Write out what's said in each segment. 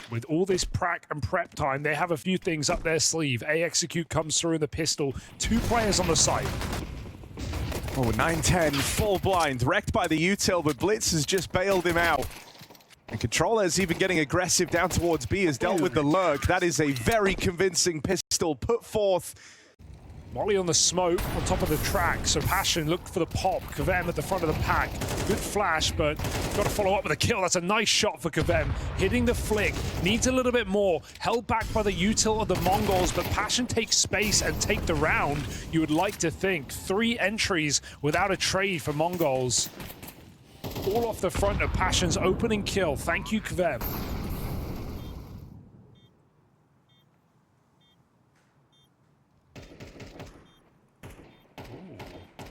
with all this prac and prep time, they have a few things up their sleeve. A-Execute comes through in the pistol. 2 players on the site. Oh, 9-10, full blind, wrecked by the util, but Blitz has just bailed him out. And Controller's even getting aggressive down towards B, has dealt with the lurk. That is a very convincing pistol put forth. Molly on the smoke, on top of the track, so Passion looked for the pop. Kvem at the front of the pack. Good flash, but got to follow up with a kill. That's a nice shot for Kvem. Hitting the flick, needs a little bit more. Held back by the util of the Mongolz, but Passion takes space and take the round, you would like to think. 3 entries without a trade for Mongolz. All off the front of Passion's opening kill. Thank you, Kvem.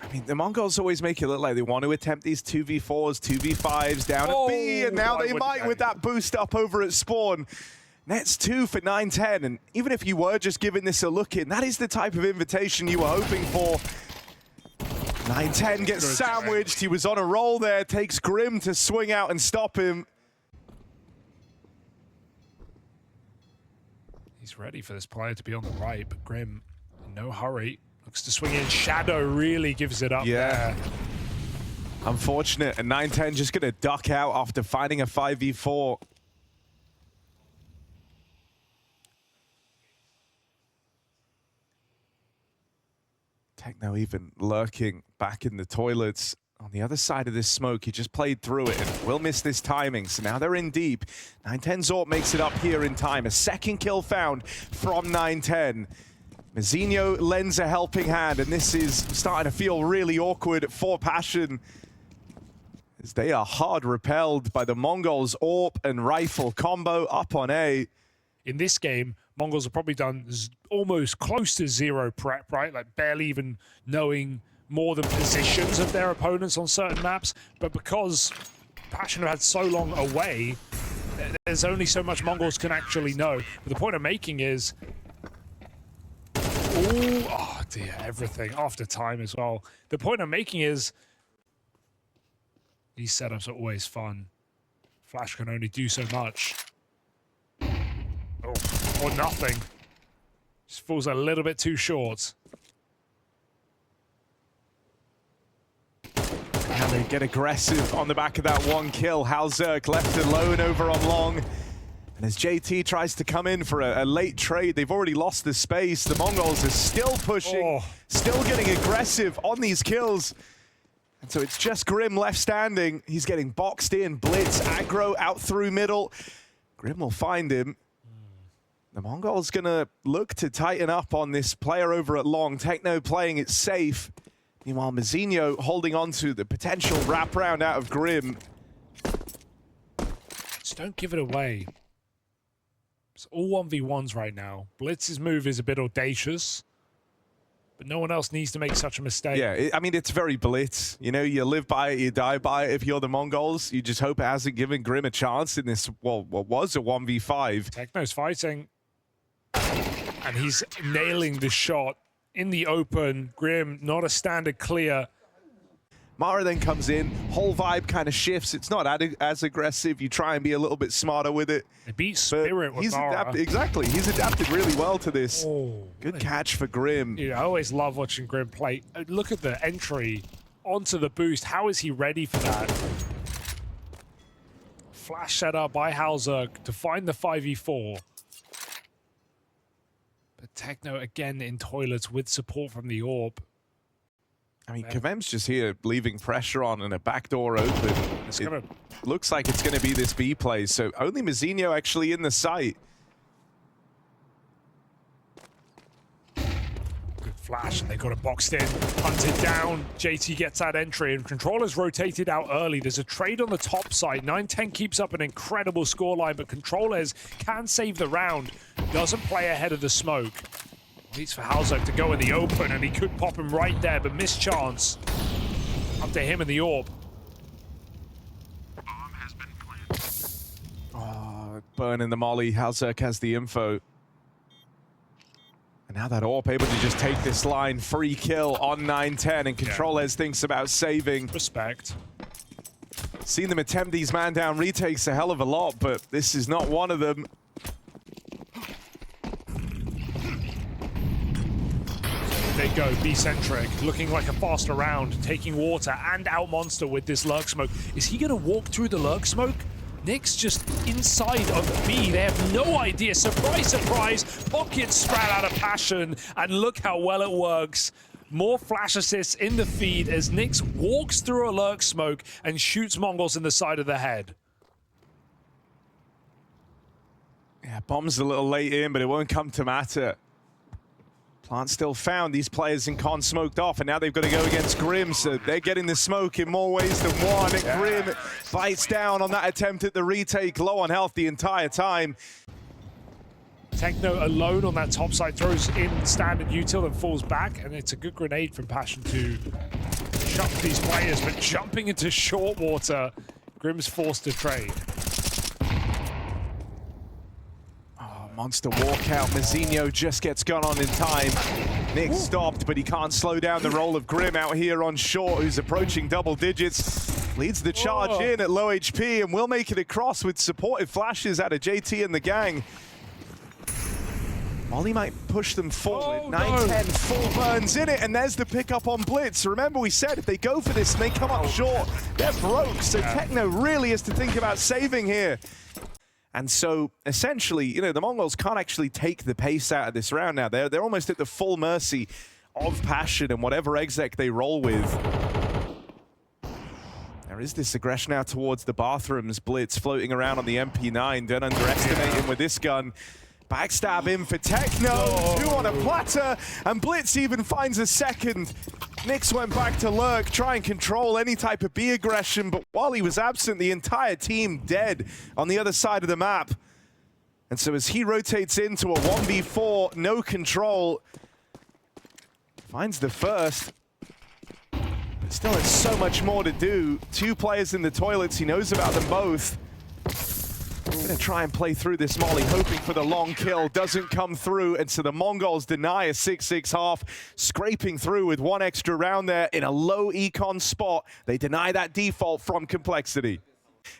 I mean, the Mongols always make it look like they want to attempt these 2v4s, 2v5s down at B, and now they might with that boost up over at spawn. Nets 2 for 9-10, and even if you were just giving this a look in, that is the type of invitation you were hoping for. 9-10 gets sandwiched, he was on a roll there, takes Grim to swing out and stop him. He's ready for this player to be on the right, but Grim, in no hurry. Looks to swing in. Shadow really gives it up there. Unfortunate, and 9-10 just gonna duck out after finding a 5v4. Techno even lurking back in the toilets. On the other side of this smoke, he just played through it and will miss this timing. So now they're in deep. 9-10 Zort makes it up here in time. A second kill found from 9-10. Mazinho lends a helping hand, and this is starting to feel really awkward for Passion, as they are hard repelled by the Mongolz AWP and rifle combo up on A. In this game, Mongols have probably done almost close to 0 prep, right? Like barely even knowing more than positions of their opponents on certain maps. But because Passion have had so long away, there's only so much Mongols can actually know. But the point I'm making is, oh dear, everything after time as well. The point I'm making is these setups are always fun. Flash can only do so much. Oh, or nothing. Just falls a little bit too short. Now they get aggressive on the back of that 1 kill. Halzerk left alone over on long. And as JT tries to come in for a late trade, they've already lost the space. The Mongols are still pushing, still getting aggressive on these kills. And so it's just Grim left standing. He's getting boxed in, blitz, aggro, out through middle. Grim will find him. The Mongols gonna look to tighten up on this player over at long. Techno playing it safe. Meanwhile, Mazinho holding on to the potential wraparound out of Grim. Just don't give it away. It's all 1v1s right now. Blitz's move is a bit audacious, but no one else needs to make such a mistake. Yeah, I mean, it's very Blitz. You know, you live by it, you die by it. If you're the Mongols, you just hope it hasn't given Grim a chance in this, well, what was a 1v5. Techno's fighting, and he's nailing the shot in the open. Grim, not a standard clear. Mara then comes in, whole vibe kind of shifts. It's not as aggressive. You try and be a little bit smarter with it. It beats Spirit with Mara. Exactly, he's adapted really well to this. Good catch for Grim. Yeah, I always love watching Grim play. Look at the entry onto the boost. How is he ready for that? Flash set up by Halzerk to find the 5v4. But Techno again in toilets with support from the AWP. I mean, Kvem's just here leaving pressure on and a backdoor open. It looks like it's going to be this B play, so only Mazinho actually in the site. Good flash, and they got it boxed in, hunted down. JT gets that entry, and Controller's rotated out early. There's a trade on the top side. 9-10 keeps up an incredible scoreline, but Controllers can save the round. Doesn't play ahead of the smoke. Needs for Halzerk to go in the open, and he could pop him right there, but missed chance. Up to him in the AWP. Oh, burning the molly. Halzerk has the info. And now that AWP able to just take this line. Free kill on 9-10, and Controlers thinks about saving. Respect. Seen them attempt these man down retakes a hell of a lot, but this is not one of them. go, B-centric, looking like a faster round, taking water and out monster with this lurk smoke. Is he going to walk through the lurk smoke? Nick's just inside of B. They have no idea. Surprise, surprise. Pocket strat out of Passion, and look how well it works. More flash assists in the feed as Nyx walks through a lurk smoke and shoots Mongolz in the side of the head. Yeah, bomb's a little late in, but it won't come to matter. Plant still found. These players in con smoked off, and now they've got to go against Grim, so they're getting the smoke in more ways than one. And Grim bites down on that attempt at the retake, low on health the entire time. Techno alone on that top side, throws in standard util and falls back, and it's a good grenade from Passion to shut these players, but jumping into short water, Grim's forced to trade. Monster walkout. Mazinho just gets gone on in time. Nick stopped, but he can't slow down the roll of Grim out here on short, who's approaching double digits. Leads the charge in at low HP and will make it across with supportive flashes out of JT and the gang. Molly might push them forward. 9-10, full burns in it, and there's the pickup on Blitz. Remember, we said if they go for this and they come up short, they're broke. So Techno really has to think about saving here. And so, essentially, you know, the Mongolz can't actually take the pace out of this round now. They're almost at the full mercy of Passion and whatever exec they roll with. There is this aggression now towards the bathrooms. Blitz floating around on the MP9. Don't underestimate him with this gun. Backstab in for Techno, 2 on a platter, and Blitz even finds a second. Nyx went back to lurk, try and control any type of B aggression, but while he was absent, the entire team dead on the other side of the map. And so as he rotates into a 1v4, no control, finds the first. But still has so much more to do. 2 players in the toilets, he knows about them both. Gonna try and play through this Molly, hoping for the long kill. Doesn't come through, and so the Mongolz deny a 6-6 half, scraping through with 1 extra round there in a low econ spot. They deny that default from Complexity.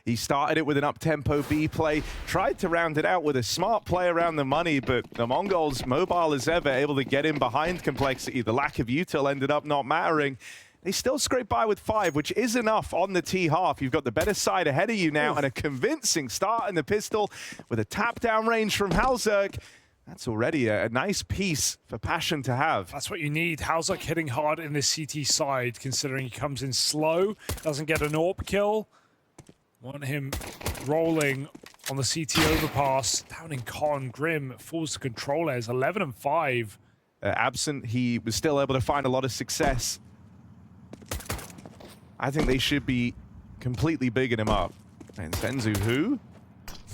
He started it with an up-tempo B play, tried to round it out with a smart play around the money, but the Mongolz, mobile as ever, able to get in behind Complexity. The lack of util ended up not mattering. They still scrape by with 5, which is enough on the T half. You've got the better side ahead of you now, and a convincing start in the pistol with a tap-down range from Halzerk. That's already a nice piece for Passion to have. That's what you need. Halzerk hitting hard in the CT side, considering he comes in slow, doesn't get an AWP kill. Want him rolling on the CT overpass. Down in con, Grim falls to controllers, 11 and 5. Absent, he was still able to find a lot of success. I think they should be completely bigging him up. And Senzu, who?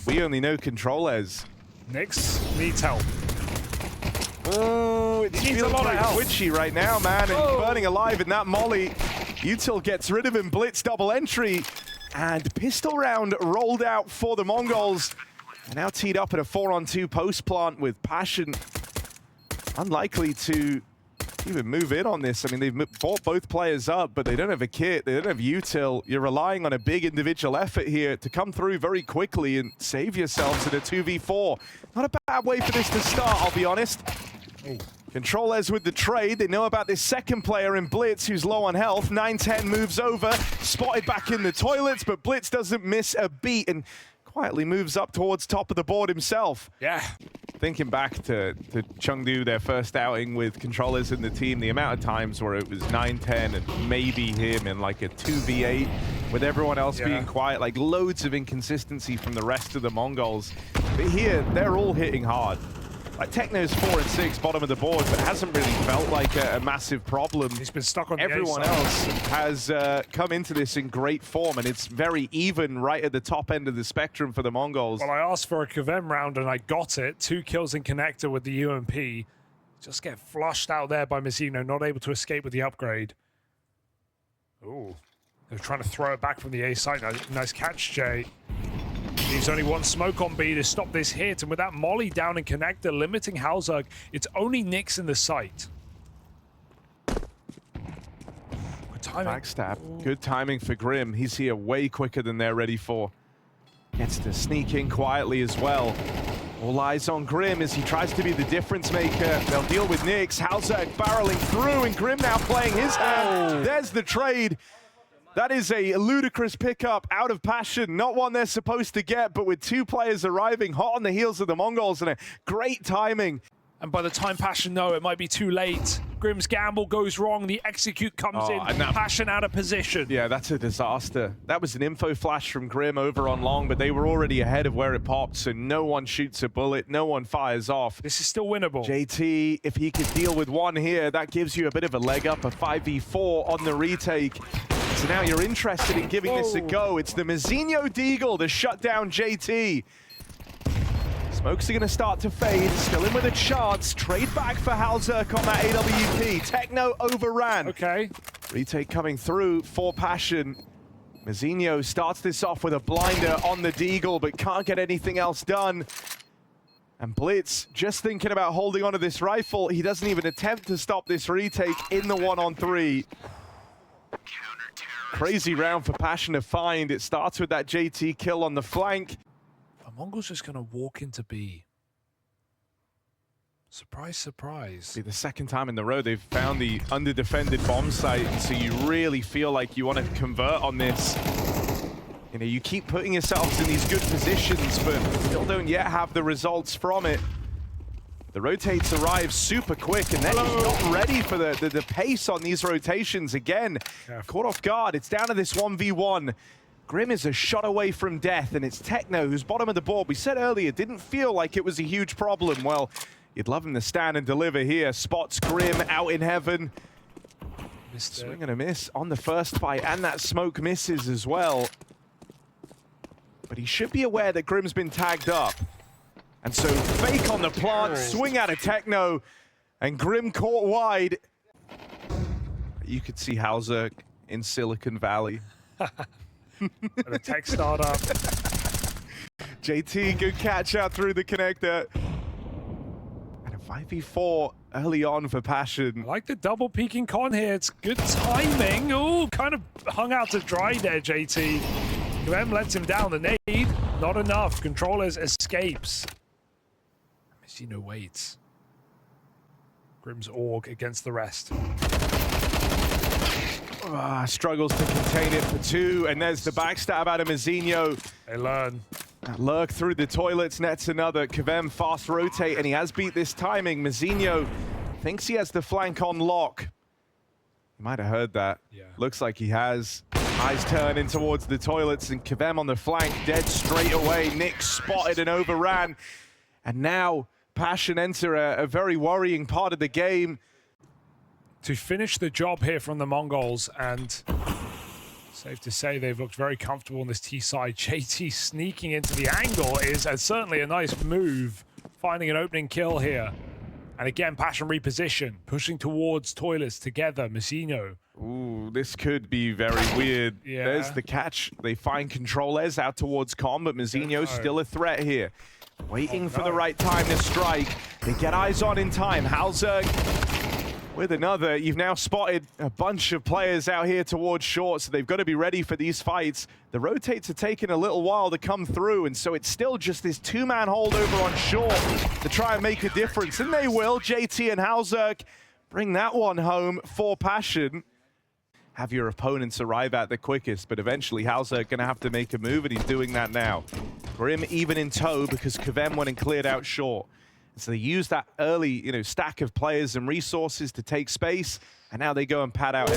We only know controllers. Nyx needs help. Oh, it feels a lot of twitchy right now, man. And burning alive in that molly. Util gets rid of him. Blitz double entry. And pistol round rolled out for the Mongolz. And now teed up at a 4-on-2 post plant with Passion. Unlikely to even move in on this. I mean, they've bought both players up, but they don't have a kit, they don't have util. You're relying on a big individual effort here to come through very quickly and save yourselves in a 2v4. Not a bad way for this to start, I'll be honest. Controllers with the trade. They know about this second player in Blitz who's low on health. 9-10 moves over, spotted back in the toilets, but Blitz doesn't miss a beat and quietly moves up towards top of the board himself. Yeah. Thinking back to Chengdu, their first outing with controllers in the team, the amount of times where it was 9-10 and maybe him in like a 2v8 with everyone else being quiet, like loads of inconsistency from the rest of the Mongolz. But here, they're all hitting hard. Like Techno's 4 and 6, bottom of the board, but hasn't really felt like a massive problem. He's been stuck on the Everyone else has come into this in great form, and it's very even right at the top end of the spectrum for the Mongolz. Well, I asked for a Kavem round and I got it. 2 kills in connector with the UMP. Just get flushed out there by Mazinho, not able to escape with the upgrade. Ooh, they're trying to throw it back from the A side. Nice catch, Jay. Leaves only 1 smoke on B to stop this hit, and with that molly down in connector, limiting Halzerk, it's only Nyx in the site. Good timing. Backstab. Good timing for Grim. He's here way quicker than they're ready for. Gets to sneak in quietly as well. All eyes on Grim as he tries to be the difference maker. They'll deal with Nyx. Halzerk barreling through, and Grim now playing his hand. There's the trade. That is a ludicrous pickup out of Passion. Not one they're supposed to get, but with two players arriving hot on the heels of the Mongols and a great timing. And by the time Passion know, it might be too late. Grim's gamble goes wrong, the execute comes in, and Passion out of position. Yeah, that's a disaster. That was an info flash from Grim over on long, but they were already ahead of where it popped, so no one shoots a bullet, no one fires off. This is still winnable. JT, if he could deal with one here, that gives you a bit of a leg up, a 5v4 on the retake. So now you're interested in giving this a go. It's the Mazinho Deagle to shut down JT. Smokes are going to start to fade. Still in with a chance. Trade back for Halzerk on that AWP. Techno overran. Okay. Retake coming through for Passion. Mazinho starts this off with a blinder on the Deagle, but can't get anything else done. And Blitz just thinking about holding onto this rifle. He doesn't even attempt to stop this retake in the 1-on-3. Crazy round for Passion to find. It starts with that JT kill on the flank. Mongolz just going to walk into B. Surprise, surprise. See, the second time in the row they've found the under-defended bomb site, so you really feel like you want to convert on this. You know, you keep putting yourselves in these good positions, but still don't yet have the results from it. The rotates arrive super quick, and they're just not ready for the pace on these rotations again. Caught off guard. It's down to this 1v1. Grim is a shot away from death, and it's Techno who's bottom of the board. We said earlier, didn't feel like it was a huge problem. Well, you'd love him to stand and deliver here. Spots Grim out in heaven. Swing and a miss on the first fight, and that smoke misses as well. But he should be aware that Grim's been tagged up. And so fake on the plant, swing out of Techno, and Grim caught wide. You could see Halzerk in Silicon Valley. And a tech startup. JT, good catch out through the connector. And a 5v4 early on for Passion. I like the double peeking con here. It's good timing. Ooh, kind of hung out to dry there, JT. Grim lets him down. The nade, not enough. Controllers escapes. Mazinho waits. Grim's org against the rest. Struggles to contain it for two, and there's the backstab out of Mazinho. They learn. Lurk through the toilets, nets another. Kvem fast rotate, and he has beat this timing. Mazinho thinks he has the flank on lock. You might have heard that. Yeah. Looks like he has. Eyes turning towards the toilets, and Kvem on the flank, dead straight away. Nick spotted and overran. And now Passion enter a very worrying part of the game. To finish the job here from the Mongols, and safe to say they've looked very comfortable on this T side. JT sneaking into the angle is certainly a nice move, finding an opening kill here. And again, Passion reposition, pushing towards toilets together. Mazinho. Ooh, this could be very weird. Yeah. There's the catch. They find controllers out towards Com, but Mazinho's still a threat here. Waiting for the right time to strike. They get eyes on in time. Halzerk with another. You've now spotted a bunch of players out here towards short, so they've got to be ready for these fights. The rotates are taking a little while to come through, and so it's still just this two-man hold over on short to try and make a difference, and they will. JT and Halzerk bring that one home for Passion. Have your opponents arrive at the quickest, but eventually Halzerk going to have to make a move, and he's doing that now. Grim even in tow because Kvem went and cleared out short. So they use that early, stack of players and resources to take space, and now they go and pad out a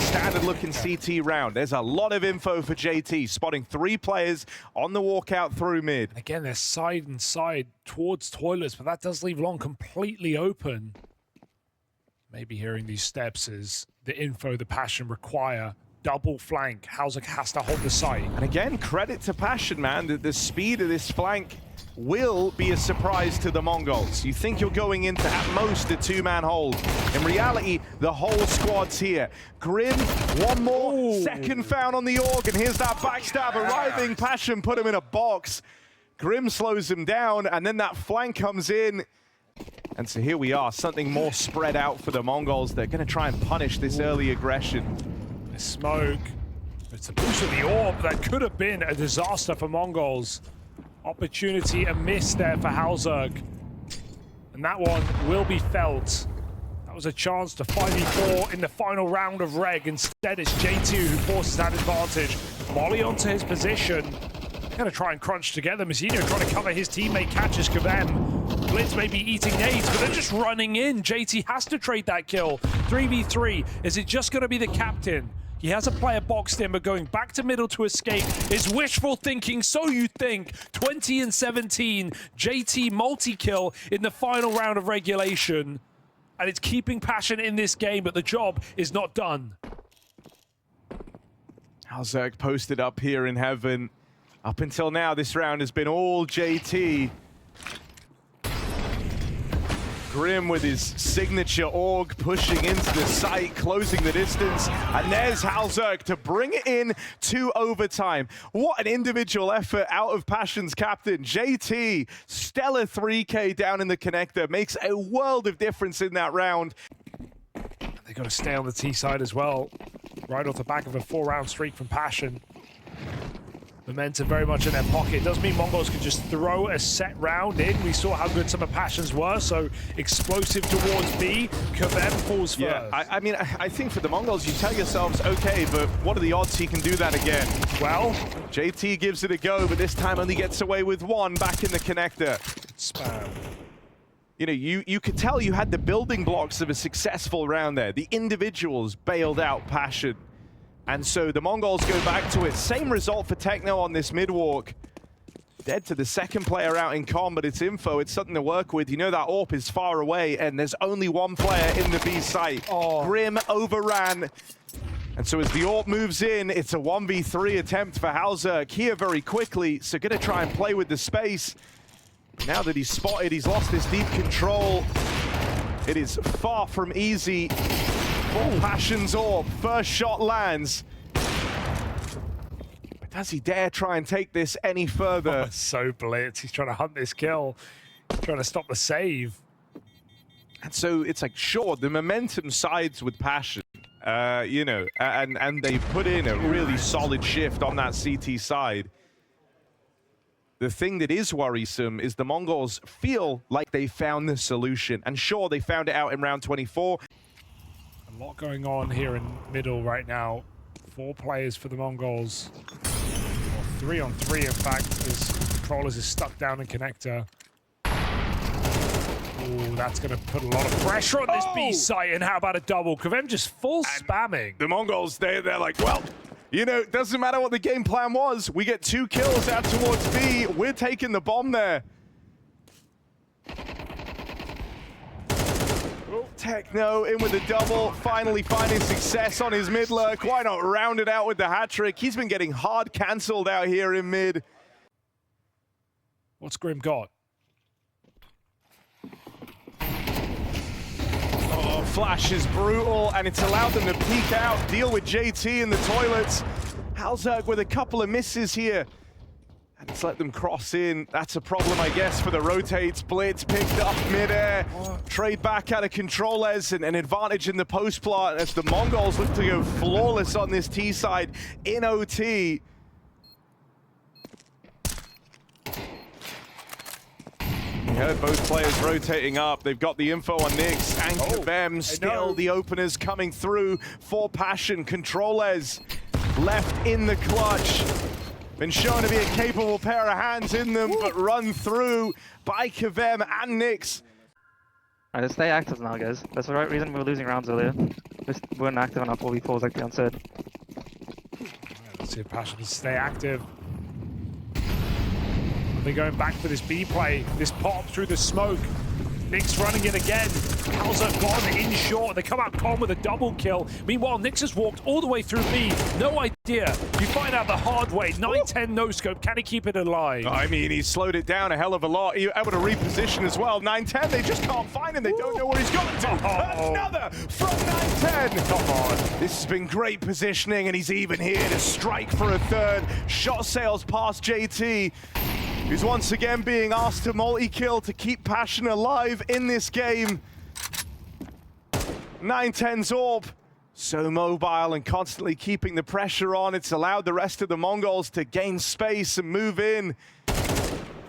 standard-looking CT round. There's a lot of info for JT, spotting 3 players on the walkout through mid. And again, they're side and side towards toilets, but that does leave long completely open. Maybe hearing these steps is the info the Passion require. Double flank. Halzerk has to hold the site. And again, credit to Passion, man. The speed of this flank will be a surprise to the Mongols. You think you're going into, at most, a 2-man hold. In reality, the whole squad's here. Grim, one more. Second found on the org, and here's that backstab arriving. Passion put him in a box. Grim slows him down, and then that flank comes in. And so here we are, something more spread out for the Mongols. They're going to try and punish this early aggression. The smoke. It's a boost of the orb that could have been a disaster for Mongolz. Opportunity a miss there for Halzerg. And that one will be felt. That was a chance to finally fall in the final round of Reg. Instead, it's J2 who forces that advantage. Molly onto his position. Gonna try and crunch together. Mazzino trying to cover his teammate, catches Kvem. Blitz may be eating nades, but they're just running in. JT has to trade that kill. 3v3. Is it just gonna be the captain? He has a player boxed in, but going back to middle to escape is wishful thinking, so you think. 20 and 17, JT multi-kill in the final round of regulation. And it's keeping Passion in this game, but the job is not done. Halzerg posted up here in heaven. Up until now, this round has been all JT. Grim with his signature org pushing into the site, closing the distance. And there's Halzerg to bring it in to overtime. What an individual effort out of Passion's captain. JT, stellar 3K down in the connector, makes a world of difference in that round. They got to stay on the T side as well. Right off the back of a 4-round streak from Passion. Momentum very much in their pocket. It does mean Mongolz can just throw a set round in. We saw how good some of Passion's were, so explosive towards B. Kvem falls first. Yeah, I mean, I think for the Mongolz, you tell yourselves, okay, but what are the odds he can do that again? Well, JT gives it a go, but this time only gets away with one back in the connector. Spam. You know, you could tell you had the building blocks of a successful round there. The individuals bailed out Passion. And so the Mongolz go back to it. Same result for Techno on this mid-walk. Dead to the second player out in com, but it's info. It's something to work with. You know that AWP is far away, and there's only one player in the B site. Oh. Grim overran. And so as the AWP moves in, it's a 1v3 attempt for Halzerg here very quickly. So gonna try and play with the space. Now that he's spotted, he's lost this deep control. It is far from easy. Full Passion's AWP, first shot lands. But does he dare try and take this any further? Oh, so blitz. He's trying to hunt this kill. He's trying to stop the save. And so it's like, sure, the momentum sides with Passion, you know, and they put in a really solid shift on that CT side. The thing that is worrisome is the Mongolz feel like they found the solution. And sure, they found it out in round 24. A lot going on here in middle right now. 4 players for the Mongolz. Or 3 on 3, in fact, as Controllers is stuck down in connector. Ooh, that's going to put a lot of pressure on this B site. And how about a double? Kvem just full spamming. The Mongolz, they're like, well, you know, it doesn't matter what the game plan was. We get 2 kills out towards B. We're taking the bomb there. Techno in with a double, finally finding success on his mid lurk. Why not round it out with the hat trick? He's been getting hard cancelled out here in mid. What's Grim got? Oh, flash is brutal, and it's allowed them to peek out, deal with JT in the toilets. Halzerg with a couple of misses here. And it's let them cross in. That's a problem, I guess, for the rotates. Blitz picked up mid-air. Trade back out of controllers and an advantage in the post plot as the Mongolz look to go flawless on this T side in OT. You heard both players rotating up. They've got the info on Nyx and Kvem. Still the openers coming through for Passion. Controllers left in the clutch. Been shown to be a capable pair of hands in them, but run through by Kvem and Nyx. Alright, let's stay active now, guys. That's the right reason we were losing rounds earlier. We weren't active on our 4v4s like Leon said. Let's see if Passion can stay active. They're going back for this B play. This pop through the smoke. Nyx running it again. Halzerg gone in short. They come out calm with a double kill. Meanwhile, Nyx has walked all the way through B. No idea. You find out the hard way. 9-10 no scope. Can he keep it alive? I mean, he slowed it down a hell of a lot. He able to reposition as well. 9-10, they just can't find him. They don't know where he's going to. Another from 9-10. Come on. This has been great positioning, and he's even here to strike for a third. Shot sails past JT, who's once again being asked to multi-kill to keep Passion alive in this game. 9-10's AWP, so mobile and constantly keeping the pressure on. It's allowed the rest of the Mongolz to gain space and move in.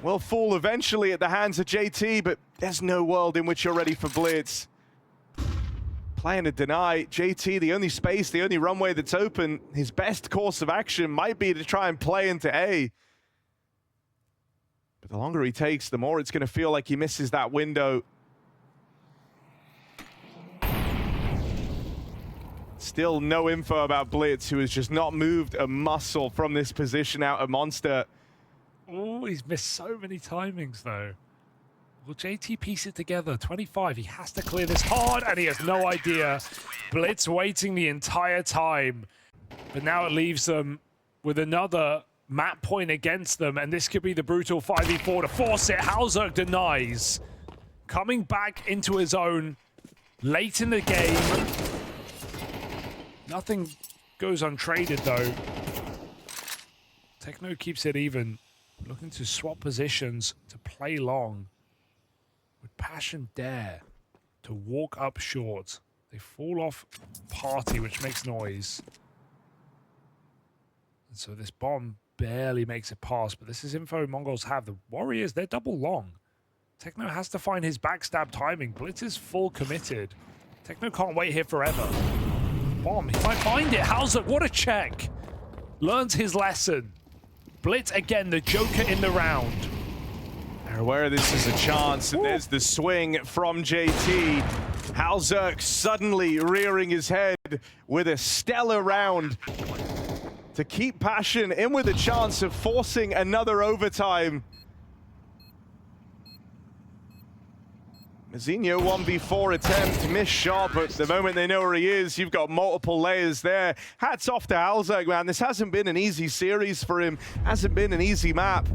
will fall eventually at the hands of JT, but there's no world in which you're ready for Blitz. Playing a deny, JT, the only space, the only runway that's open, his best course of action might be to try and play into A. But the longer he takes, the more it's going to feel like he misses that window. Still no info about Blitz, who has just not moved a muscle from this position out of Monster. Oh, he's missed so many timings, though. Will JT piece it together? 25, he has to clear this hard, and he has no idea. Blitz waiting the entire time. But now it leaves them with another map point against them, and this could be the brutal 5v4 to force it. Halzerk denies. Coming back into his own late in the game. Nothing goes untraded, though. Techno keeps it even. Looking to swap positions to play long. Would Passion dare to walk up short? They fall off party, which makes noise. And so this bomb barely makes it past, but this is info Mongolz have. The Warriors, they're double long. Techno has to find his backstab timing. Blitz is full committed. Techno can't wait here forever. Bomb, he might find it. Halzerk, what a check. Learns his lesson. Blitz again, the joker in the round. They're aware this is a chance, and there's the swing from JT. Halzerk suddenly rearing his head with a stellar round to keep Passion in with a chance of forcing another overtime. Mazinho 1v4 attempt, missed shot, but the moment they know where he is, you've got multiple layers there. Hats off to Halzerk, man. This hasn't been an easy series for him, hasn't been an easy map.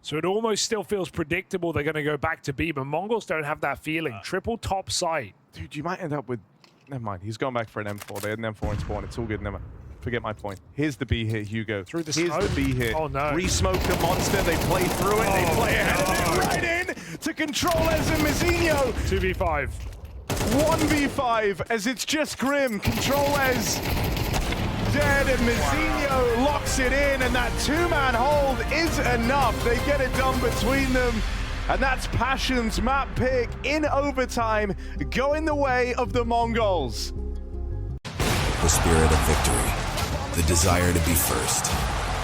So it almost still feels predictable they're going to go back to B, but Mongolz don't have that feeling. Triple top site. Dude, you might end up with... Never mind, he's gone back for an M4. They had an M4 in spawn. It's all good, never mind. Forget my point. Here's the B hit, Hugo. Through the Here's smoke? the B hit. Oh, no. Re-smoke the Monster. They play through it. They play ahead of it. Right in to Controllers and Mazinho. 2v5. 1v5 as it's just Grim. Controllers dead, and Mazinho locks it in, and that two-man hold is enough. They get it done between them, and that's Passion's map pick in overtime, going the way of the Mongolz. The spirit of victory, the desire to be first,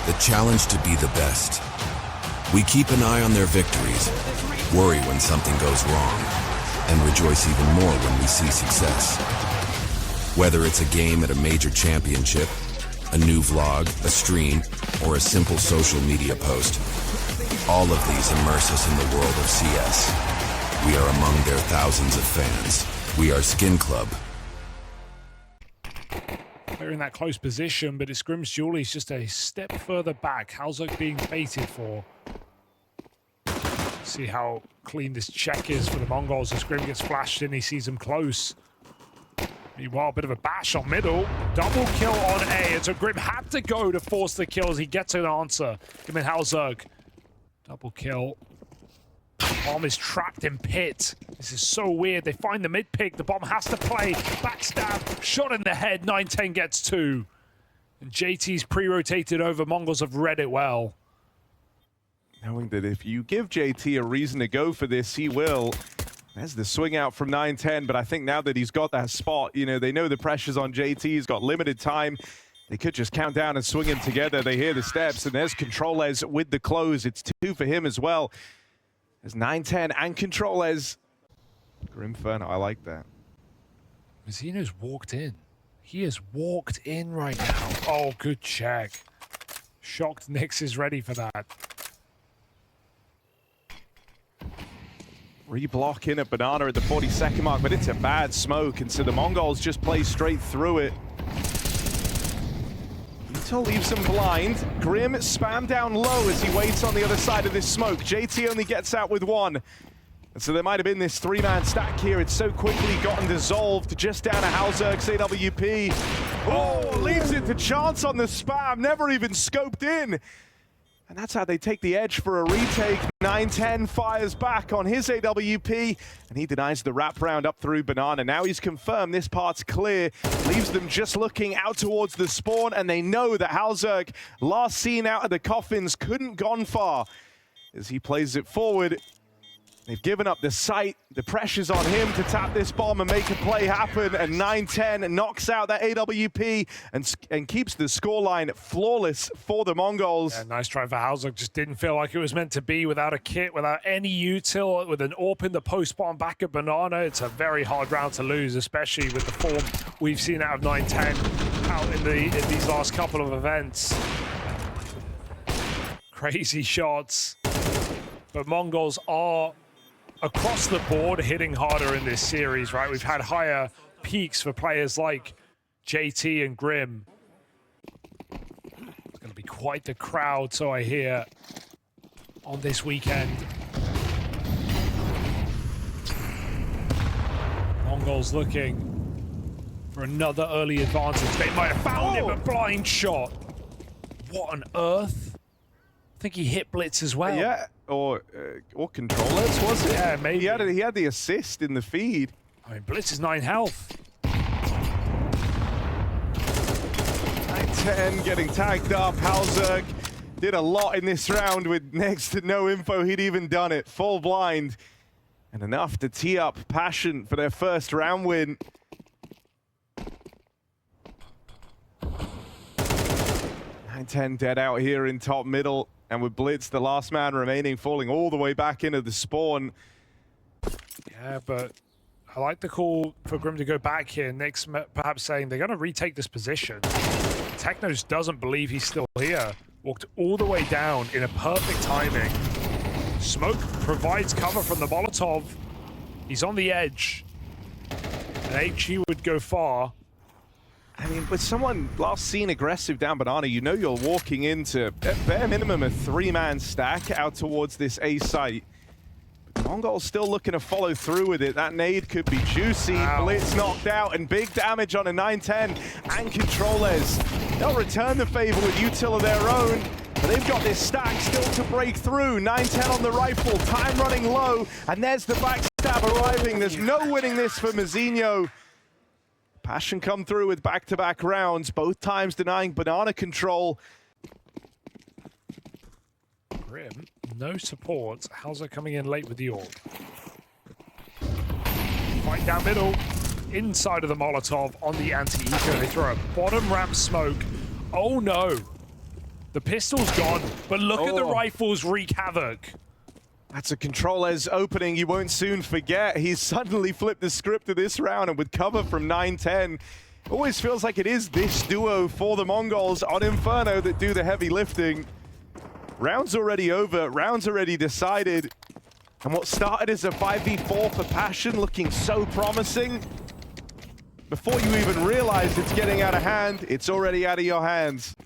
the challenge to be the best. We keep an eye on their victories, worry when something goes wrong, and rejoice even more when we see success. Whether it's a game at a major championship, a new vlog, a stream, or a simple social media post, all of these immerse us in the world of CS. We are among their thousands of fans. We are Skin Club. They're in that close position, but it's Grim's Julie's just a step further back. Halzerk being baited for. See how clean this check is for the Mongolz as Grim gets flashed in. He sees them close. Meanwhile, a bit of a bash on middle. Double kill on A. And so Grim had to go to force the kills. He gets an answer. Give me Halzerk. Double kill. Bomb is trapped in pit. This is so weird. They find the mid pick. The bomb has to play. Backstab. Shot in the head. 9-10 gets 2. And JT's pre-rotated over. Mongolz have read it well. Knowing that if you give JT a reason to go for this, he will. There's the swing out from 9-10, but I think now that he's got that spot, you know, they know the pressure's on JT. He's got limited time. They could just count down and swing him together. They hear the steps, and there's Controllers with the close. It's 2 for him as well. There's 9-10 and Controllers. Inferno, I like that. Mazzino's walked in. He has walked in right now. Oh, good check. Shocked Nix is ready for that. Reblock in at Banana at the 42nd mark, but it's a bad smoke, and so the Mongolz just play straight through it. Vito leaves him blind. Grim spam down low as he waits on the other side of this smoke. JT only gets out with 1. And so there might have been this 3-man stack here. It's so quickly gotten dissolved just down to Halzerk's AWP. Oh, leaves it to Chance on the spam, never even scoped in. And that's how they take the edge for a retake. 9-10 fires back on his AWP, and he denies the wraparound up through Banana. Now he's confirmed this part's clear, leaves them just looking out towards the spawn, and they know that Halzerk, last seen out of the coffins, couldn't gone far. as he plays it forward. They've given up the sight. The pressure's on him to tap this bomb and make a play happen. And 9-10 knocks out that AWP and keeps the scoreline flawless for the Mongols. Yeah, nice try for Hauser. Just didn't feel like it was meant to be without a kit, without any util, with an AWP in the post bomb back at Banana. It's a very hard round to lose, especially with the form we've seen out of 9-10 out in these last couple of events. Crazy shots. But Mongols are across the board hitting harder in this series, right? We've had higher peaks for players like JT and Grim. It's going to be quite the crowd, so I hear, on this weekend. Mongols looking for another early advantage. They might have found him, a blind shot. What on earth? I think he hit Blitz as well. Yeah, or controllers, was it? Yeah, maybe. He had the assist in the feed. I mean, Blitz is 9 health. 9-10 getting tagged up. Hauser did a lot in this round with next to no info. He'd even done it. Full blind. And enough to tee up Passion for their first round win. 9-10 dead out here in top middle. And with Blitz, the last man remaining, falling all the way back into the spawn. Yeah, but I like the call for Grim to go back here. Nick's perhaps saying they're going to retake this position. Technos doesn't believe he's still here. Walked all the way down in a perfect timing. Smoke provides cover from the Molotov. He's on the edge. And HE would go far. I mean, with someone last seen aggressive down Banana, you know you're walking into, at bare minimum, a 3-man stack out towards this A site. But Mongol's still looking to follow through with it. That nade could be juicy. Ow. Blitz knocked out, and big damage on a 9-10. And controllers, they'll return the favor with util of their own. But they've got this stack still to break through. 9-10 on the rifle, time running low. And there's the backstab arriving. There's no winning this for Mazinho. Passion come through with back-to-back rounds, both times denying Banana control. Grim, no support. Hauser coming in late with the AWP. Fight down middle, inside of the Molotov on the anti-eco. They throw a bottom ramp smoke. Oh no, the pistol's gone, but look at the rifles wreak havoc. That's a controller's opening you won't soon forget. He's suddenly flipped the script of this round, and with cover from 9-10, always feels like it is this duo for the Mongols on Inferno that do the heavy lifting. Round's already over, round's already decided. And what started as a 5v4 for Passion looking so promising, before you even realize it's getting out of hand, it's already out of your hands.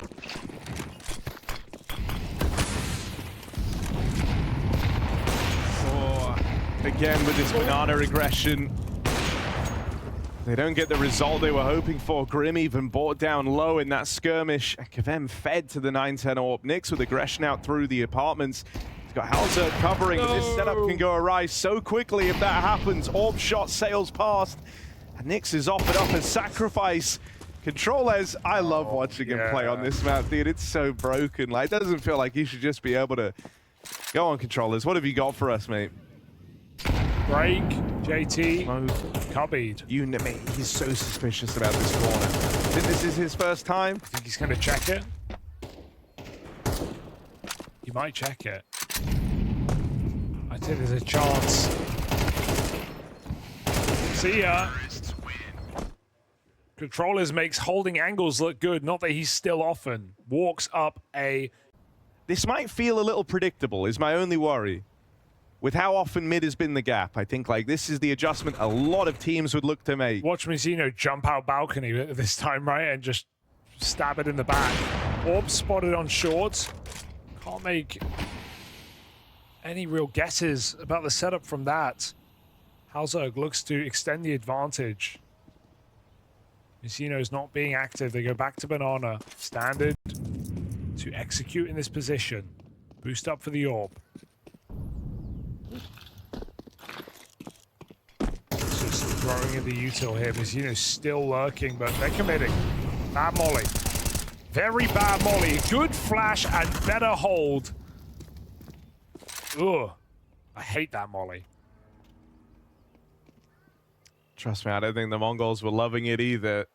Again with this Banana aggression. They don't get the result they were hoping for. Grim even brought down low in that skirmish. Kavem fed to the 9-10 AWP. Nix with aggression out through the apartments. He's got Hauser covering. This setup can go awry so quickly if that happens. AWP shot sails past. And Nix is offered up as sacrifice. Controllers, I love watching him play on this map, dude. It's so broken. Like, it doesn't feel like you should just be able to... Go on, Controllers. What have you got for us, mate? Break, JT, cubbied. You know me, he's so suspicious about this corner. Think this is his first time? I think he's going to check it. He might check it. I think there's a chance. See ya. Controllers makes holding angles look good. Not that he's still often. Walks up a... This might feel a little predictable, is my only worry. With how often mid has been the gap, I think like this is the adjustment a lot of teams would look to make. Watch Mazinho jump out balcony this time, right? And just stab it in the back. AWP spotted on shorts. Can't make any real guesses about the setup from that. Hauser looks to extend the advantage. Mazinho's not being active. They go back to Banana. Standard to execute in this position. Boost up for the AWP. Just throwing in the util here. Mazinho's still lurking, but they're committing. Bad molly. Very bad molly. Good flash and better hold. Ugh. I hate that molly. Trust me, I don't think the Mongols were loving it either.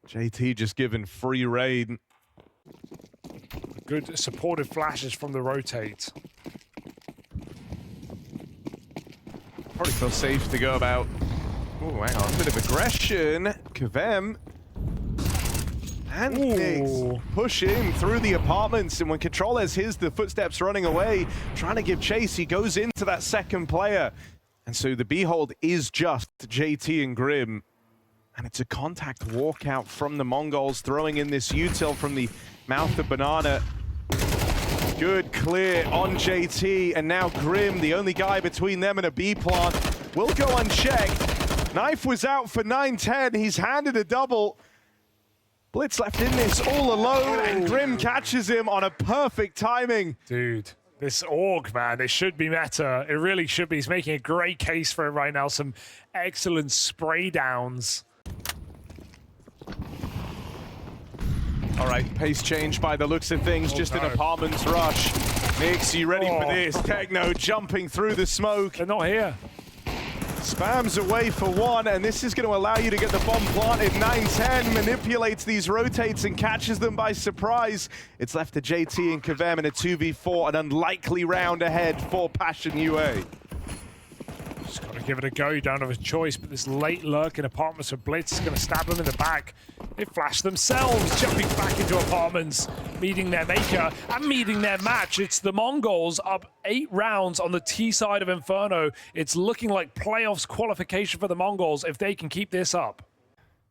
JT just given free rein. Good supportive flashes from the rotate. Probably feel safe to go about. Oh, hang on, a bit of aggression. Kvem and Nix pushing through the apartments, and when Controles hears the footsteps running away, trying to give chase, he goes into that second player. And so the Behold is just JT and Grim. And it's a contact walkout from the Mongols, throwing in this util from the mouth of Banana. Good clear on JT, and now Grim, the only guy between them and a B plant, will go unchecked. Knife was out for 9-10, he's handed a double. Blitz left in this all alone, and Grim catches him on a perfect timing. Dude, this org, man, it should be meta. It really should be. He's making a great case for it right now. Some excellent spray downs. All right, pace change by the looks of things, just an apartments rush. Nix, you ready for this? Techno jumping through the smoke. They're not here. Spams away for one, and this is going to allow you to get the bomb planted. 9-10 manipulates these rotates and catches them by surprise. It's left to JT and Kvem in a 2v4, an unlikely round ahead for Passion UA. Just got to give it a go. You don't have a choice, but this late lurk in apartments for Blitz is going to stab them in the back. They flash themselves, jumping back into apartments, meeting their maker and meeting their match. It's the Mongols up 8 rounds on the T side of Inferno. It's looking like playoffs qualification for the Mongols if they can keep this up.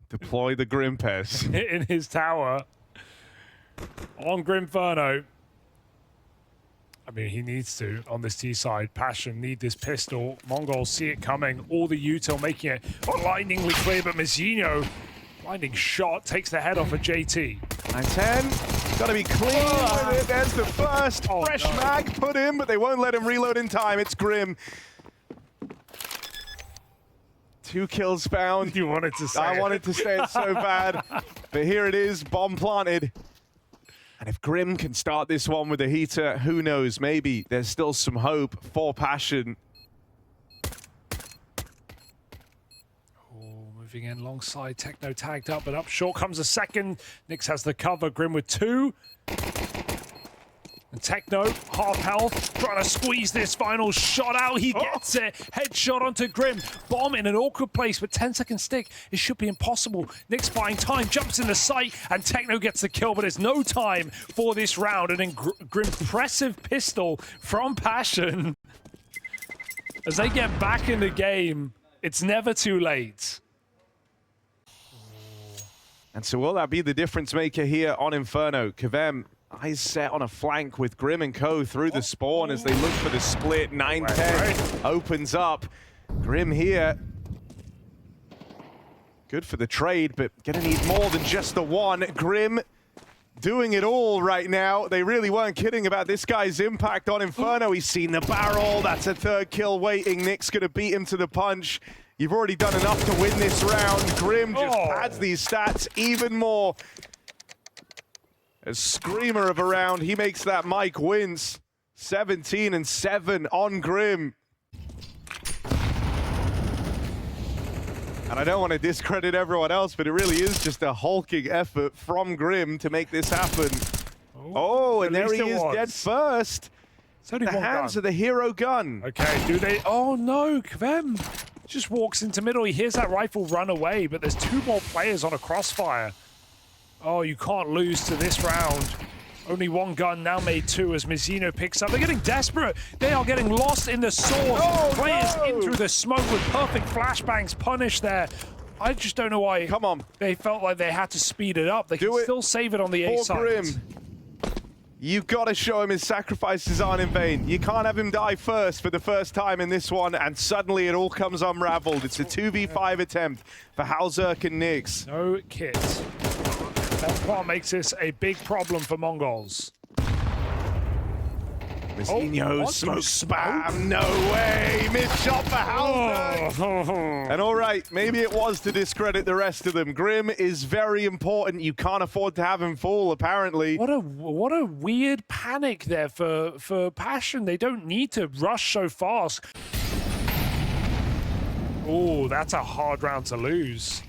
Deploy the Grimpes. In his tower on Grimferno. I mean, he needs to on this T side. Passion need this pistol. Mongols see it coming. All the util making it lightningly clear, but Mizzino, blinding shot, takes the head off of JT. 9-10, gotta be clean with it. There's the first fresh mag put in, but they won't let him reload in time. It's Grim. 2 kills found. You wanted to say I wanted to say it so bad, but here it is, bomb planted. And if Grim can start this one with a heater, who knows? Maybe there's still some hope for Passion. Moving in alongside, Techno tagged up, but up short comes a second. Nix has the cover, Grim with 2. And Techno, half health, trying to squeeze this final shot out. He gets it. Headshot onto Grim. Bomb in an awkward place, but 10-second stick. It should be impossible. Nix buying time, jumps in the sight, and Techno gets the kill, but there's no time for this round. And then Grimpressive pistol from Passion. As they get back in the game, it's never too late. And so will that be the difference maker here on Inferno? Kvem, eyes set on a flank with Grim and Co. through the spawn as they look for the split. 9-10 opens up. Grim here. Good for the trade, but gonna need more than just the one. Grim doing it all right now. They really weren't kidding about this guy's impact on Inferno. He's seen the barrel. That's a 3rd kill waiting. Nick's gonna beat him to the punch. You've already done enough to win this round. Grim just pads these stats even more. A screamer of a round. He makes that Mike wince. 17-7 on Grim. And I don't want to discredit everyone else, but it really is just a hulking effort from Grim to make this happen. Oh, and there he is dead first. The hands of the hero gun. Okay, do they? Oh no, Kvem just walks into middle. He hears that rifle run away, but there's 2 more players on a crossfire. Oh, you can't lose to this round. Only 1 gun, now made 2 as Mizzino picks up. They're getting desperate. They are getting lost in the source. Players in through the smoke with perfect flashbangs punished there. I just don't know why. Come on. They felt like they had to speed it up. They can still save it on the A side. Grim. You've got to show him his sacrifices aren't in vain. You can't have him die first for the first time in this one, and suddenly it all comes unraveled. It's a 2v5 attempt for Halzerk and Nix. No kit. That part makes this a big problem for Mongolz. Mizinho, what? smoke spam, no way! Missed shot for Halzerg! Oh. And all right, maybe it was to discredit the rest of them. Grim is very important. You can't afford to have him fall, apparently. What a weird panic there for Passion. They don't need to rush so fast. Oh, that's a hard round to lose.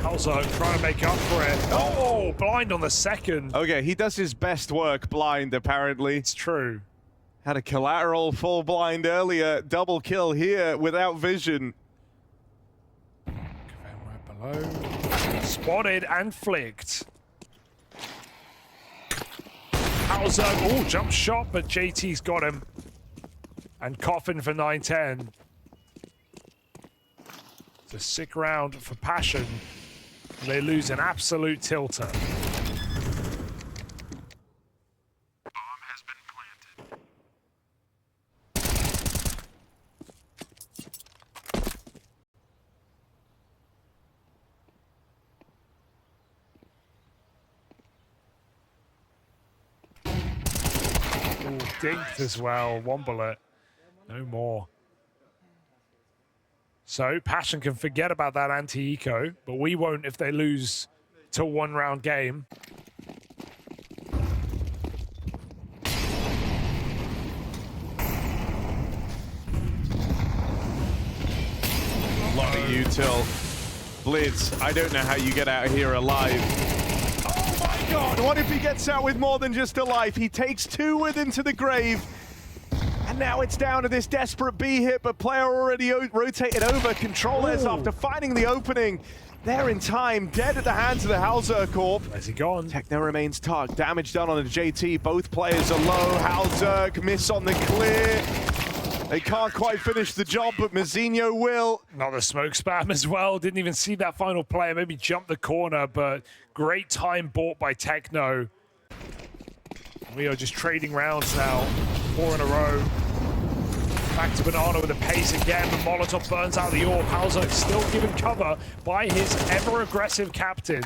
Halzerg trying to make up for it. Oh, blind on the second. Okay, he does his best work blind, apparently. It's true. Had a collateral full blind earlier. Double kill here without vision. Right below. Spotted and flicked. Halzerg, oh, jump shot, but JT's got him. And Coffin for 9-10. It's a sick round for Passion. They lose an absolute tilter. Bomb has been planted. Ooh, dinked as well. One bullet. No more. So Passion can forget about that anti-eco, but we won't if they lose to a one-round game. A lot of util. Blitz, I don't know how you get out of here alive. Oh my god, what if he gets out with more than just a life? He takes two with him to the grave. And now it's down to this desperate B hit, but player already rotated over. Controllers after finding the opening. They're in time, dead at the hands of the Halzerg Corp. Where's he gone? Techno remains tugged. Damage done on the JT. Both players are low. Halzerg miss on the clear. They can't quite finish the job, but Mizinho will. Another smoke spam as well. Didn't even see that final player. Maybe jumped the corner, but great time bought by Techno. We are just trading rounds now. 4 in a row. Back to Banana with the pace again, but Molotov burns out the orb. Halzerg still given cover by his ever-aggressive captain.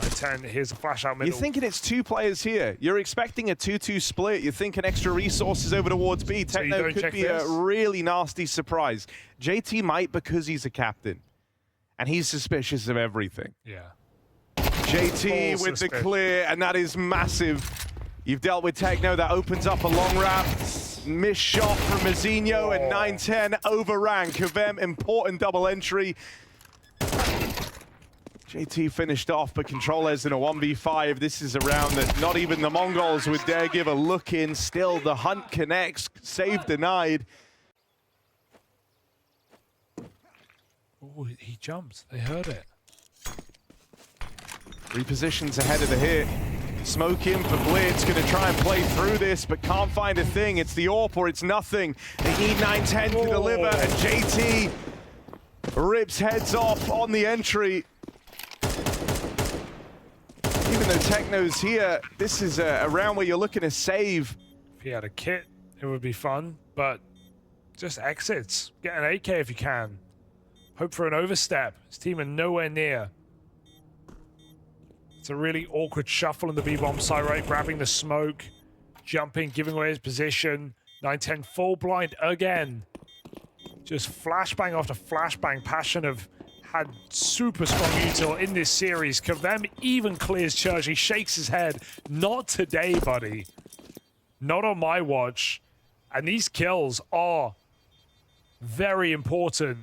At 10, here's a flash out middle. You're thinking it's two players here. You're expecting a 2-2 split. You're thinking extra resources over towards B. So you Techno don't could check be this? a really nasty surprise. JT might because he's a captain. And he's suspicious of everything. Yeah. JT Full with the suspicion. clear, and that is massive. You've dealt with Techno, that opens up a long ramp. Missed shot from Mizinho, and 9-10 overran. Kavem, important double entry. JT finished off, but Controllers in a 1v5. This is a round that not even the Mongols would dare give a look in. Still, the hunt connects, save denied. Oh, he jumped. They heard it. Repositions ahead of the hit. Smoke in for Blitz, gonna try and play through this, but can't find a thing. It's the AWP or it's nothing. They need 9-10 to deliver, and JT rips heads off on the entry. Even though Techno's here, this is a round where you're looking to save. If he had a kit, it would be fun, but just exits. Get an AK if you can. Hope for an overstep. His team are nowhere near. It's a really awkward shuffle in the B-bomb side, right? Grabbing the smoke, jumping, giving away his position. 9-10 full blind again. Just flashbang after flashbang. Passion have had super strong util in this series. Kavem even clears Church. He shakes his head. Not today, buddy. Not on my watch. And these kills are very important.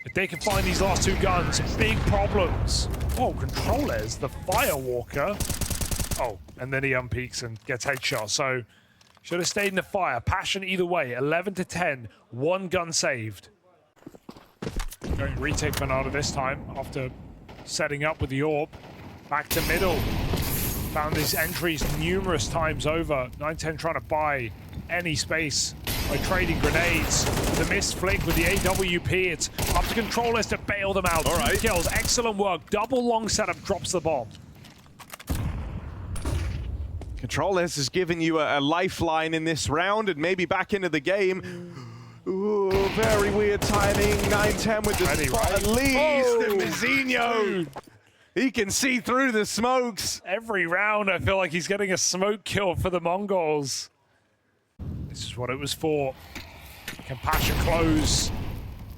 If they can find these last two guns, big problems. Oh, Controllers, the Firewalker. Oh, and then he unpeaks and gets headshot. So, should have stayed in the fire. Passion either way. 11-10. One gun saved. Going retake Bernardo this time after setting up with the AWP. Back to middle. Found these entries numerous times over. 9-10 trying to buy any space by trading grenades. The missed flick with the AWP. It's up to Controllers to bail them out. All right. 2 kills. Excellent work. Double long setup. Drops the bomb. Controllers has given you a lifeline in this round and maybe back into the game. Ooh, very weird timing. 9-10 with the Ready, spot right? at least. Oh, And Mizinho, dude. he can see through the smokes. Every round, I feel like he's getting a smoke kill for the Mongolz. This is what it was for. Can Passion close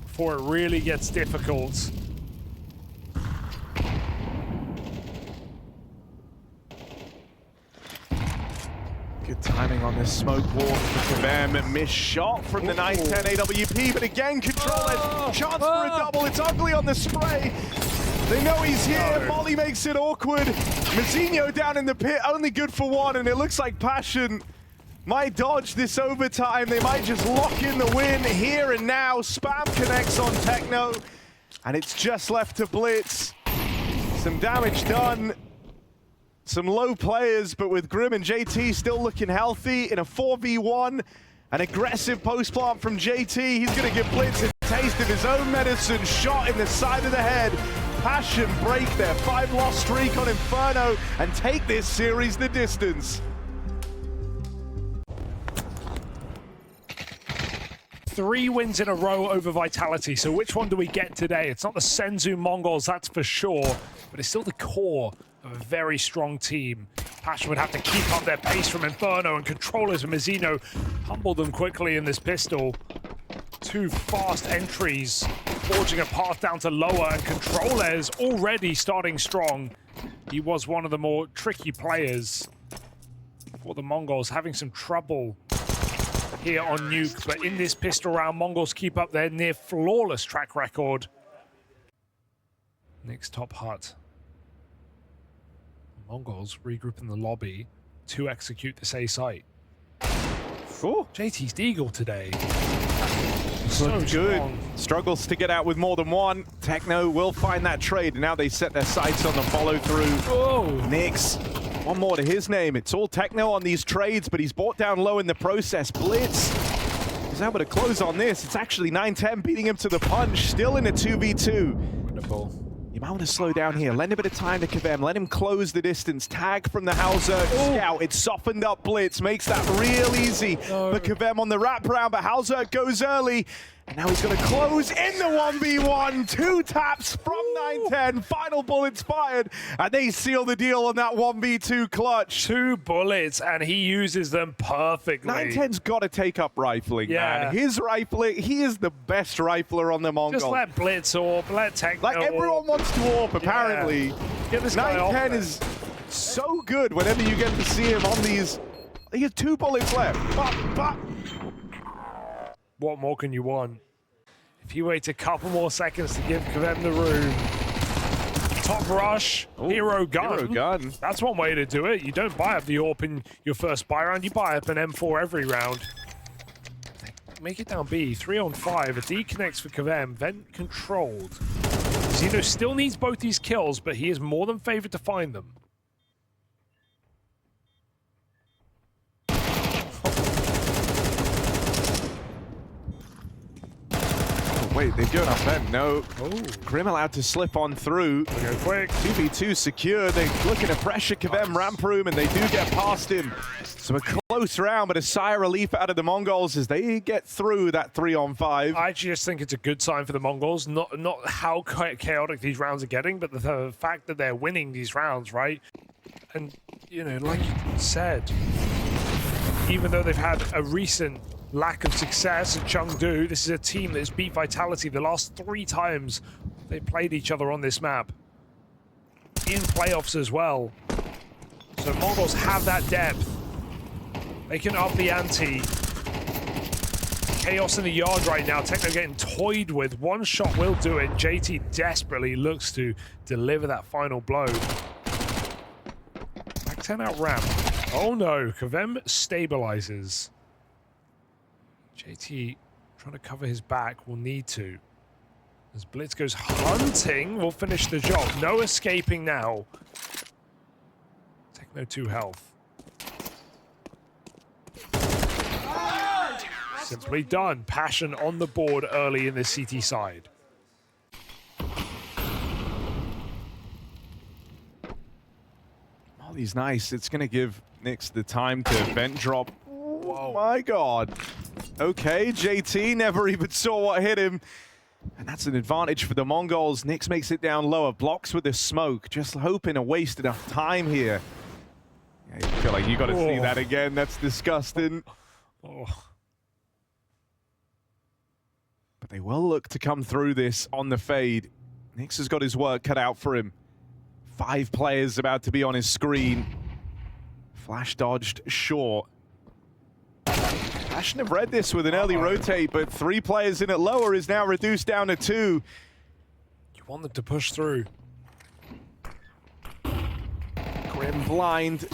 before it really gets difficult? Good timing on this smoke walk for KaVem. Missed shot from the 9-10 AWP, but again, controllers. Chance for a double. It's ugly on the spray. They know he's here. No. Molly makes it awkward. Mizinho down in the pit, only good for one, and it looks like Passion might dodge this overtime. They might just lock in the win here and now. Spam connects on Techno, and it's just left to Blitz. Some damage done. Some low players, but with Grim and JT still looking healthy in a 4v1. An aggressive post plant from JT. He's going to give Blitz a taste of his own medicine. Shot in the side of the head. Passion break their 5-loss streak on Inferno and take this series the distance. 3 wins in a row over Vitality. So which one do we get today? It's not the Senzu Mongols, that's for sure, but it's still the core of a very strong team. Passion would have to keep up their pace from Inferno, and controllers from Mizinho humbled them quickly in this pistol. 2 fast entries, forging a path down to lower, and controllers already starting strong. He was one of the more tricky players for the Mongols, having some trouble here on Nuke, but in this pistol round, Mongols keep up their near flawless track record. Next top hut. Mongols regroup in the lobby to execute this A site. Ooh. JT's Deagle today. So good. Strong. Struggles to get out with more than one. Techno will find that trade, and now they set their sights on the follow through. Oh, Nix, one more to his name. It's all Techno on these trades, but he's bought down low in the process. Blitz is able to close on this. It's actually 9-10 beating him to the punch, still in a 2v2. wonderful. You might want to slow down here. Lend a bit of time to KaVem. Let him close the distance. Tag from the Hauser scout. It's softened up Blitz. Makes that real easy for KaVem on the wraparound. But Hauser goes early. And now he's going to close in the 1v1. 2 taps from 9-10. Final bullets fired. And they seal the deal on that 1v2 clutch. 2 bullets, and he uses them perfectly. 9-10's got to take up rifling, Yeah. man. His rifling, he is the best rifler on the Mongol. Just let Blitz AWP, let Techno Like everyone wants to AWP, apparently. Get this guy off 9-10 there. is so good whenever you get to see him on these. He has 2 bullets left. But. What more can you want? If you wait a couple more seconds to give KaVem the room. Top rush, hero gun. Hero gun. That's one way to do it. You don't buy up the AWP in your first buy round, you buy up an M4 every round. Make it down B, 3 on 5. A D connects for KaVem, vent controlled. Zeno still needs both these kills, but he is more than favored to find them. Wait, they've given up then. No. Grim allowed to slip on through. They go quick. 2v2 secure. They're looking to pressure KaVem ramp room, and they do get past him. So a close round, but a sigh of relief out of the Mongols as they get through that 3 on 5. I just think it's a good sign for the Mongols. Not how chaotic these rounds are getting, but the fact that they're winning these rounds, right? And, you know, like you said, even though they've had a recent lack of success at Chengdu, this is a team that has beat Vitality the last 3 times they played each other on this map. In playoffs as well. So Mongols have that depth. They can up the ante. Chaos in the yard right now. Techno getting toyed with. One shot will do it. JT desperately looks to deliver that final blow. Back 10 out ramp. Oh no, KaVem stabilizes. JT trying to cover his back, will need to. As Blitz goes hunting, will finish the job. No escaping now. Techno 2 health. Simply done. Passion on the board early in the CT side. Molly's nice. It's going to give Nix the time to vent drop. Oh my god. Okay, JT never even saw what hit him. And that's an advantage for the Mongolz. Nyx makes it down lower, blocks with the smoke, just hoping to waste enough time here. Yeah, you feel like you got to see that again. That's disgusting. Oh. But they will look to come through this on the fade. Nyx has got his work cut out for him. 5 players about to be on his screen. Flash dodged short. I shouldn't have read this with an early rotate, but 3 players in it lower is now reduced down to 2. You want them to push through. Grim blind.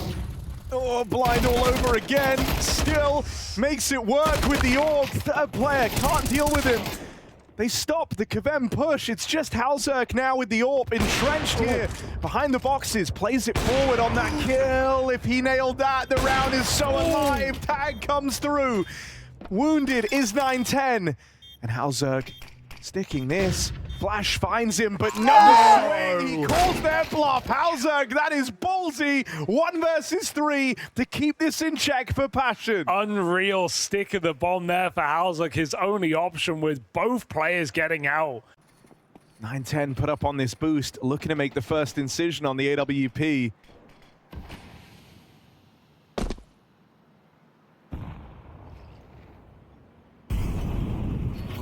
Oh, blind all over again. Still makes it work with the orb. Third player can't deal with him. They stop the Kavem push. It's just Halzerk now with the AWP entrenched here behind the boxes. Plays it forward on that kill. If he nailed that, the round is so alive. Tag comes through. Wounded is 9-10. And Halzerk sticking this. Flash finds him, but no swing. He calls their bluff. Halzerk, that is ballsy. 1 versus 3 to keep this in check for Passion. Unreal stick of the bomb there for Halzerk. His only option with both players getting out. 9-10 put up on this boost, looking to make the first incision on the AWP.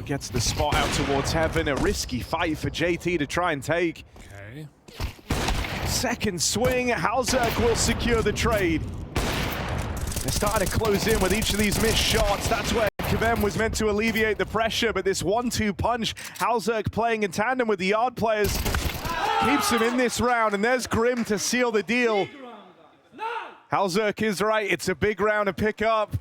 Gets the spot out towards heaven. A risky fight for JT to try and take. Okay. Second swing, Halzerk will secure the trade. They're starting to close in with each of these missed shots. That's where Kavem was meant to alleviate the pressure, but this 1-2 punch, Halzerk playing in tandem with the Yard players, keeps him in this round, and there's Grim to seal the deal. Halzerk is right, it's a big round to pick up.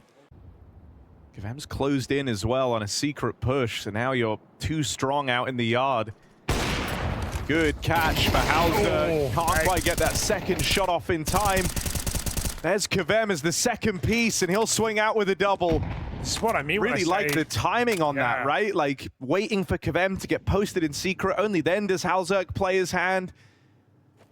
Kavem's closed in as well on a secret push, so now you're too strong out in the Yard. Good catch for Halzerk. Can't quite get that second shot off in time. There's Kavem as the second piece, and he'll swing out with a double. This is what I mean. Really like the timing on that, right? Like waiting for Kavem to get posted in secret. Only then does Halzerk play his hand.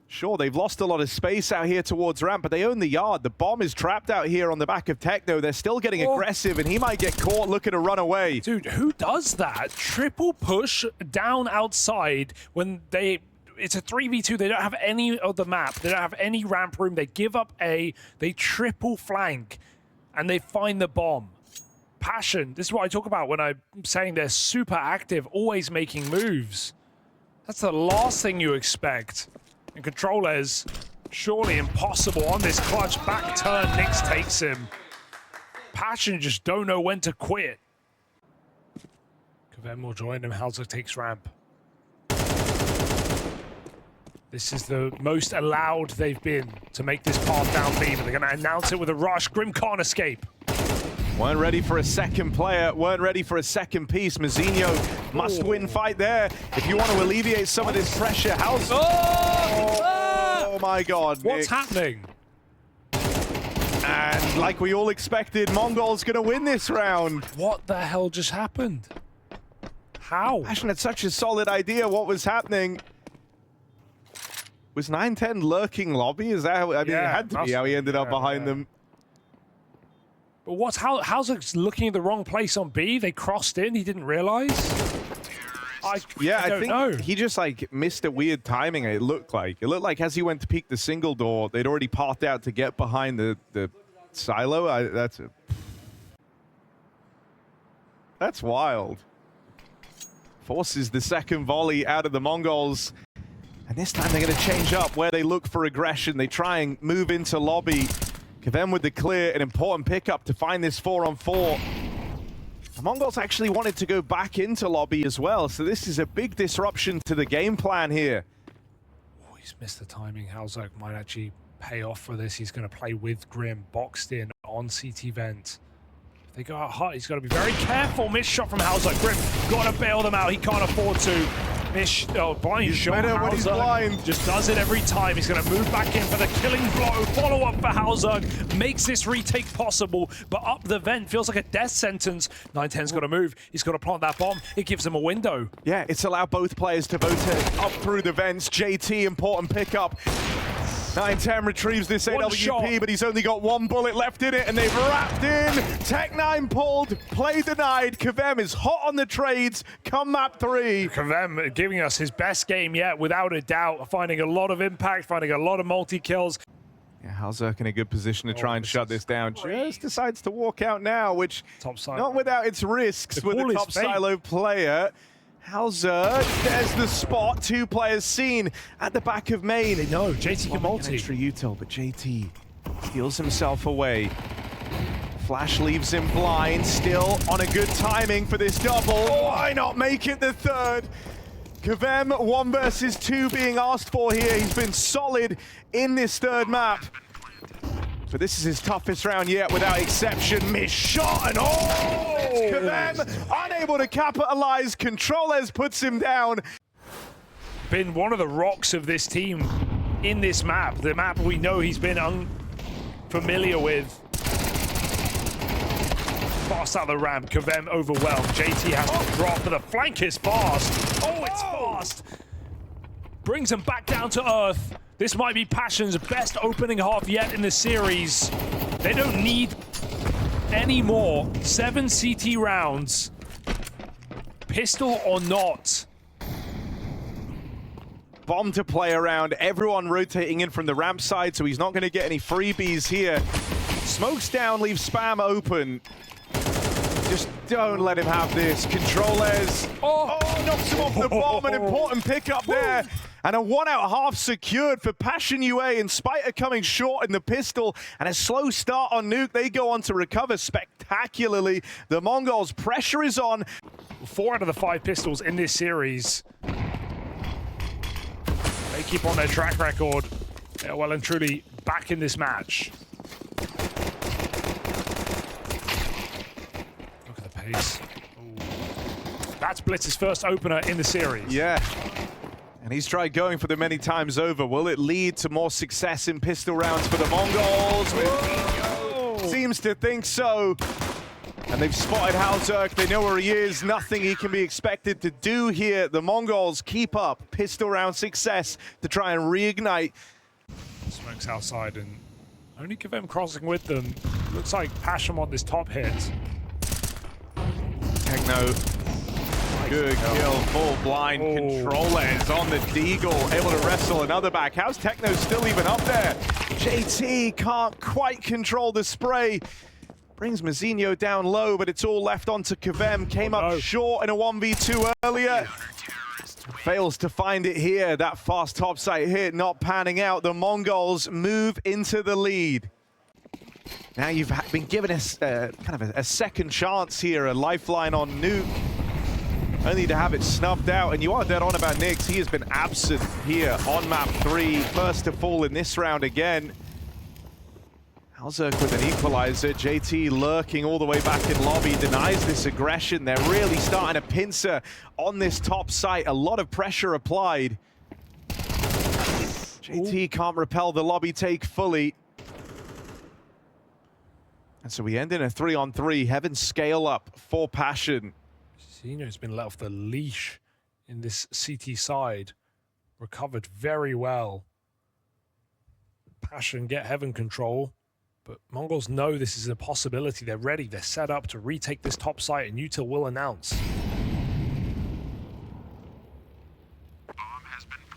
Sure, they've lost a lot of space out here towards ramp, but they own the Yard. The bomb is trapped out here on the back of Techno. They're still getting aggressive, and he might get caught looking to run away. Dude, who does that? Triple push down outside when it's a 3v2. They don't have any of the map. They don't have any ramp room. They give up A. They triple flank, and they find the bomb. Passion. This is what I talk about when I'm saying they're super active, always making moves. That's the last thing you expect. And controllers, surely impossible on this clutch back turn. Nyx takes him. Passion just don't know when to quit. Kavem will join him. Halzerk takes ramp. This is the most allowed they've been to make this path down B, but they're going to announce it with a rush. Grim can't escape. Weren't ready for a second player, weren't ready for a second piece. Mazinho must win fight there if you want to alleviate some of this pressure. Halzerk. Oh my God. What's happening? And like we all expected, Mongolz gonna win this round. What the hell just happened? How? Passion had such a solid idea what was happening. Was 9-10 lurking lobby? Is that how, I mean, it had to be how he ended up behind them. But what's Halzerk's looking at the wrong place on B? They crossed in, he didn't realize? I don't know. He just like missed a weird timing, it looked like. It looked like as he went to peek the single door, they'd already pathed out to get behind the silo. That's wild. Forces the second volley out of the Mongolz. And this time they're going to change up where they look for aggression. They try and move into lobby. Kavem with the clear, an important pickup to find this 4-on-4. The Mongolz actually wanted to go back into lobby as well, so this is a big disruption to the game plan here. Oh, he's missed the timing. Halzerk might actually pay off for this. He's going to play with Grim, boxed in on CT vent. If they go out hot, he's got to be very careful. Missed shot from Halzerk. Grim got to bail them out. He can't afford to. Blind shot. Better when he's blind. Just does it every time. He's going to move back in for the killing blow. Follow up for Halzerk. Makes this retake possible, but up the vent feels like a death sentence. 9-10's got to move. He's got to plant that bomb. It gives him a window. Yeah, it's allowed both players to rotate up through the vents. JT, important pickup. 9-10 retrieves this One AWP, shot. but he's only got one bullet left in it, and they've wrapped in. Tech9 pulled, play denied. Kvem is hot on the trades come map 3. Kvem giving us his best game yet, without a doubt. Finding a lot of impact, finding a lot of multi-kills. Yeah, Halzerk in a good position to try and shut this down. Just decides to walk out now, which Top side. not without its risks The with call the is top fake. silo player. Halzerk, there's the spot. 2 players seen at the back of main. No, JT can An multi. extra util, but JT steals himself away. Flash leaves him blind, still on a good timing for this double. Why not make it the third? Kvem 1 versus 2 being asked for here. He's been solid in this third map. But this is his toughest round yet without exception. Missed shot and Kvem unable to capitalize. Controllers puts him down. Been one of the rocks of this team in this map. The map we know he's been unfamiliar with. Fast out the ramp, Kvem overwhelmed. JT has to drop, but the flank is fast. Oh, it's fast. Brings him back down to earth. This might be Passion's best opening half yet in the series. They don't need any more. 7 CT rounds. Pistol or not. Bomb to play around. Everyone rotating in from the ramp side, so he's not going to get any freebies here. Smokes down, leaves spam open. Just don't let him have this. Controllers. Oh, knocks him off the bomb. An important pickup there. And a 1 out half secured for Passion UA in spite of coming short in the pistol. And a slow start on Nuke. They go on to recover spectacularly. The Mongolz pressure is on. 4 out of the 5 pistols in this series. They keep on their track record. They're well and truly back in this match. Look at the pace. Ooh. That's Blitz's first opener in the series. Yeah. And he's tried going for them many times over. Will it lead to more success in pistol rounds for the Mongolz? Seems to think so. And they've spotted Halzerk. They know where he is. Nothing he can be expected to do here. The Mongolz keep up pistol round success to try and reignite. Smokes outside and only Kvem crossing with them. Looks like Passion want this top hit. Techno. Good kill, full blind. Controllers on the Deagle, able to wrestle another back. How's Techno still even up there? JT can't quite control the spray. Brings Mazinho down low, but it's all left onto Kvem. Came up short in a 1v2 earlier. Fails to find it here. That fast topside hit not panning out. The Mongolz move into the lead. Now you've been given a kind of a second chance here, a lifeline on Nuke. Only to have it snuffed out, and you are dead on about Nix. He has been absent here on map 3. First to fall in this round again. Halzerk with an equalizer. JT lurking all the way back in lobby, denies this aggression. They're really starting to pincer on this top site. A lot of pressure applied. JT can't repel the lobby take fully. And so we end in a 3-on-3. Heaven scale up for Passion. Zeno's been let off the leash in this CT side. Recovered very well. Passion get Heaven control, but Mongolz know this is a possibility. They're ready. They're set up to retake this top site, and util will announce.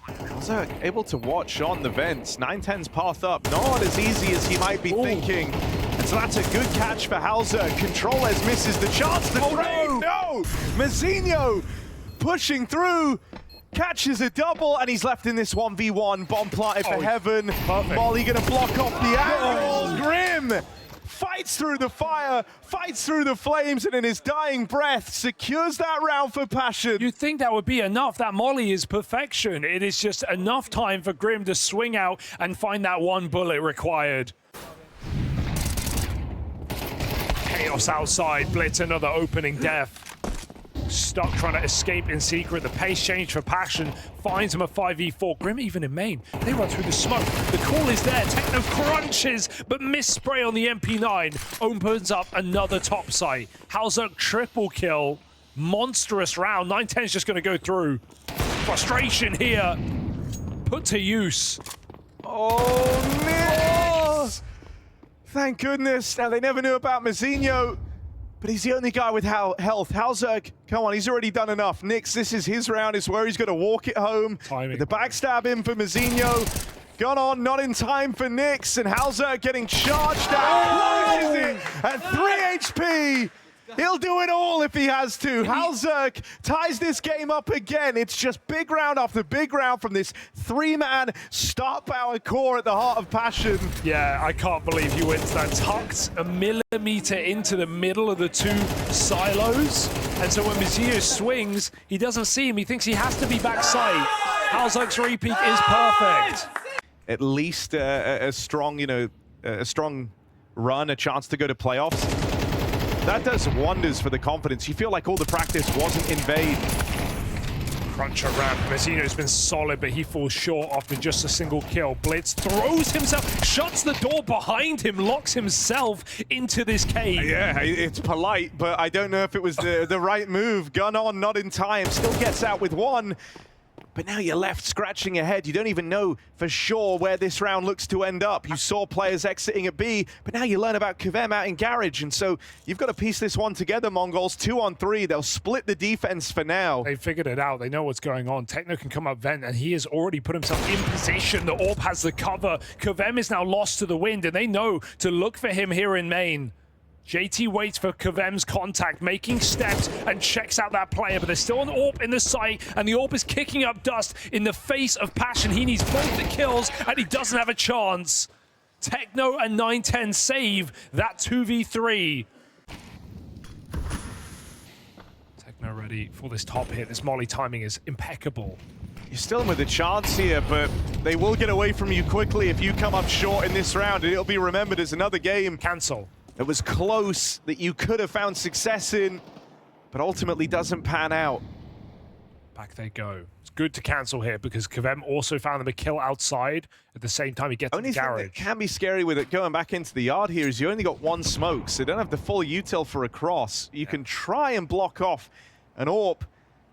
Halzerk able to watch on the vents. 9-10's path up, not as easy as he might be thinking. And so that's a good catch for Halzerk. Controllers misses the chance to trade. No! Mazinho pushing through, catches a double, and he's left in this 1v1. Bomb planted for Heaven. Perfect. Molly gonna block off the angle. Grim fights through the fire, fights through the flames, and in his dying breath secures that round for Passion. You'd think that would be enough. That molly is perfection. It is just enough time for Grim to swing out and find that one bullet required. Chaos outside. Blitz another opening death. Stuck trying to escape in secret. The pace change for Passion finds him a 5v4. Grim even in main. They run through the smoke. The call is there. Techno crunches, but miss spray on the MP9 opens up another top site. Halzerk triple kill. Monstrous round. 9-10's just going to go through. Frustration here. Put to use. Oh, Nix! Thank goodness. Now, they never knew about Mazinho, but he's the only guy with health. Halzerg, come on, he's already done enough. Nix, this is his round. It's where he's going to walk it home. Timing. The backstab in for Mazinho. Gone on, not in time for Nix, and Halzerg getting charged out. Closes it at 3 HP. He'll do it all if he has to. Halzerg ties this game up again. It's just big round after big round from this 3-man star power core at the heart of Passion. Yeah, I can't believe he wins that. Tucked a millimeter into the middle of the two silos. And so when Mazinho swings, he doesn't see him. He thinks he has to be backside. Halzerg's repeat is perfect. At least a strong, a strong run, a chance to go to playoffs. That does wonders for the confidence. You feel like all the practice wasn't in vain. Cruncher ramp. Mazinho's been solid, but he falls short after just a single kill. Blitz throws himself, shuts the door behind him, locks himself into this cave. Yeah, it's polite, but I don't know if it was the right move. Gun on, not in time. Still gets out with one. But now you're left scratching your head. You don't even know for sure where this round looks to end up. You saw players exiting at B, but now you learn about Kvem out in Garage. And so you've got to piece this one together, Mongolz. 2 on 3. They'll split the defense for now. They figured it out. They know what's going on. Techno can come up vent, and he has already put himself in position. The AWP has the cover. Kvem is now lost to the wind, and they know to look for him here in main. JT waits for Kvem's contact, making steps and checks out that player, but there's still an AWP in the sight, and the AWP is kicking up dust in the face of Passion. He needs both the kills, and he doesn't have a chance. Techno and 910 save that 2v3. Techno ready for this top hit. This molly timing is impeccable. You're still in with a chance here, but they will get away from you quickly if you come up short in this round, and it'll be remembered as another game. Cancel. It was close, that you could have found success in, but ultimately doesn't pan out. Back they go. It's good to cancel here because Kvem also found them a kill outside. At the same time, he gets to the Only thing garage. that can be scary with it going back into the yard here is you only got one smoke, so you don't have the full util for a cross. You can try and block off an AWP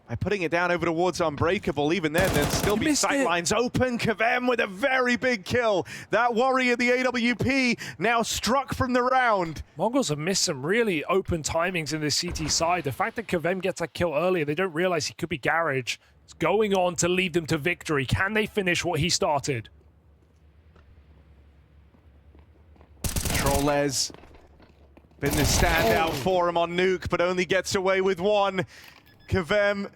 by putting it down over towards Unbreakable. Even then, there'd still be sightlines open. Kvem with a very big kill. That warrior, the AWP, now struck from the round. Mongolz have missed some really open timings in the CT side. The fact that Kvem gets that kill earlier, they don't realize he could be garage. It's going on to lead them to victory. Can they finish what he started? Trollez been the standout for him on Nuke, but only gets away with one. Kvem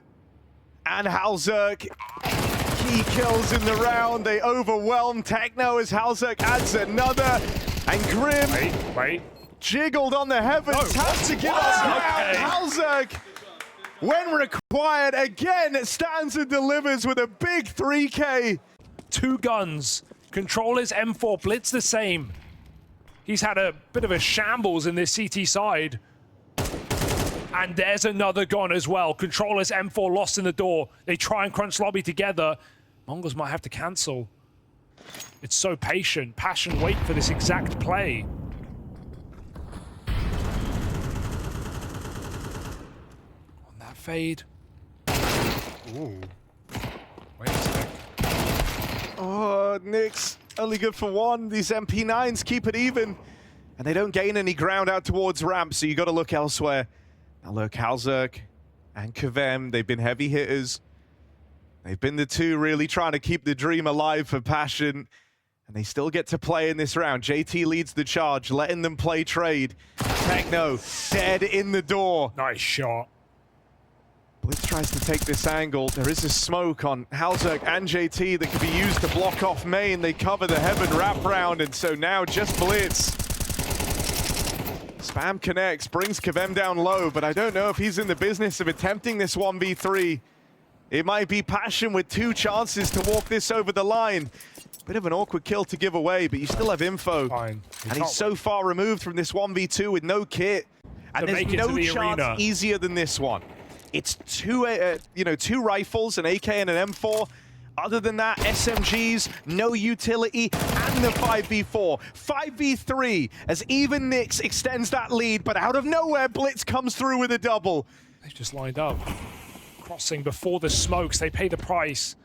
and Halzerg, key kills in the round. They overwhelm Techno as Halzerg adds another. And Grim Wait. jiggled on the heavens, has to get us down. Halzerg, when required, again stands and delivers with a big 3K. 2 guns. Controllers M4 Blitz the same. He's had a bit of a shambles in this CT side. And there's another gone as well. Controllers M4 lost in the door. They try and crunch lobby together. Mongolz might have to cancel. It's so patient. Passion wait for this exact play. On that fade. Ooh. Wait a sec. Oh, Nix, only good for one. These MP9s keep it even. And they don't gain any ground out towards ramp, so you got to look elsewhere. Now look, Halzerg and Kvem, they've been heavy hitters. They've been the two really trying to keep the dream alive for Passion. And they still get to play in this round. JT leads the charge, letting them play trade. Techno, dead in the door. Nice shot. Blitz tries to take this angle. There is a smoke on Halzerg and JT that could be used to block off main. They cover the heaven wrap round, and so now just Blitz. Spam connects, brings Kvem down low, but I don't know if he's in the business of attempting this 1v3. It might be Passion with 2 chances to walk this over the line. Bit of an awkward kill to give away, but you still have info. Fine. And he's so far removed from this 1v2 with no kit. And there's no chance easier than this one. It's 2 rifles, an AK and an M4. Other than that, SMGs, no utility, and the 5v4. 5v3 as even Nix extends that lead, but out of nowhere, Blitz comes through with a double. They've just lined up. Crossing before the smokes, they pay the price.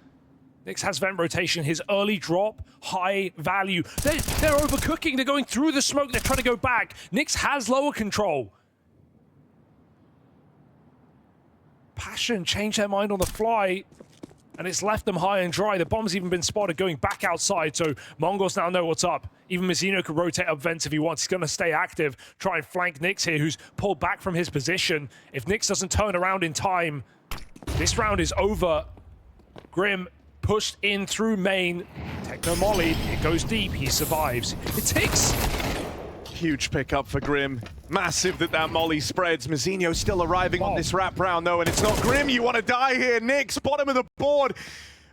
Nyx has vent rotation, his early drop, high value. They're overcooking, they're going through the smoke, they're trying to go back. Nyx has lower control. Passion changed their mind on the fly, and it's left them high and dry. The bomb's even been spotted going back outside, so Mongolz now know what's up. Even Mizzino could rotate up vents if he wants. He's going to stay active, try and flank Nyx here, who's pulled back from his position. If Nyx doesn't turn around in time, this round is over. Grim pushed in through main. Techno molly, it goes deep, he survives. It ticks. Huge pickup for Grim. Massive that molly spreads. Mizzino still arriving on this wrap round though, and it's not Grim. You want to die here. Nyx, bottom of the board.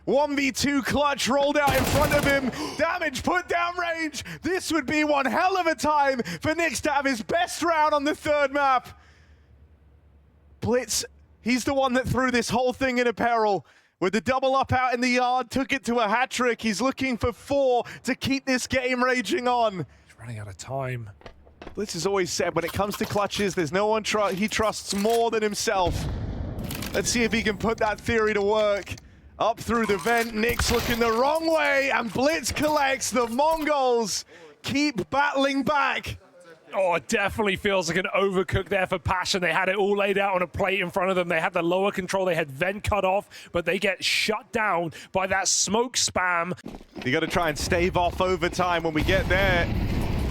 1v2 clutch rolled out in front of him. Damage put down range. This would be one hell of a time for Nyx to have his best round on the third map. Blitz, he's the one that threw this whole thing in a peril. With the double up out in the yard, took it to a hat trick. He's looking for 4 to keep this game raging on. He's running out of time. Blitz has always said when it comes to clutches, there's no one he trusts more than himself. Let's see if he can put that theory to work. Up through the vent, Nyx looking the wrong way, and Blitz collects. The Mongolz keep battling back. Oh, it definitely feels like an overcook there for Passion. They had it all laid out on a plate in front of them. They had the lower control. They had vent cut off, but they get shut down by that smoke spam. You got to try and stave off overtime when we get there.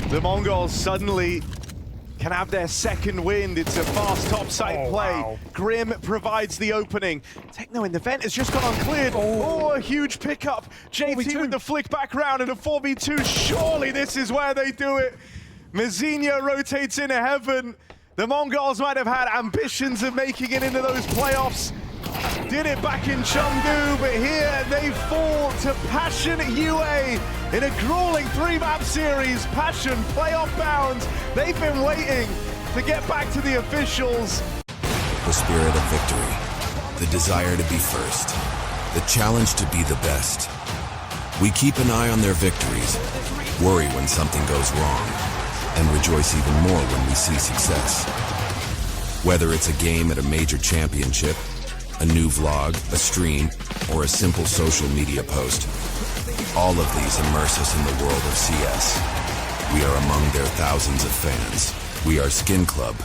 The Mongolz suddenly can have their second wind. It's a fast topside play. Wow. Grim provides the opening. Techno in the vent has just gone uncleared. Oh, a huge pickup. JT 4v2. with the flick back round and a 4v2. Surely this is where they do it. Mizzino rotates into heaven. The Mongolz might have had ambitions of making it into those playoffs. Did it back in Chengdu, but here they fall to Passion UA in a grueling 3-map series. Passion playoff bound. They've been waiting to get back to the officials. The spirit of victory, the desire to be first, the challenge to be the best. We keep an eye on their victories, worry when something goes wrong, and rejoice even more when we see success. Whether it's a game at a major championship, a new vlog, a stream, or a simple social media post, all of these immerse us in the world of CS. We are among their thousands of fans. We are Skin Club,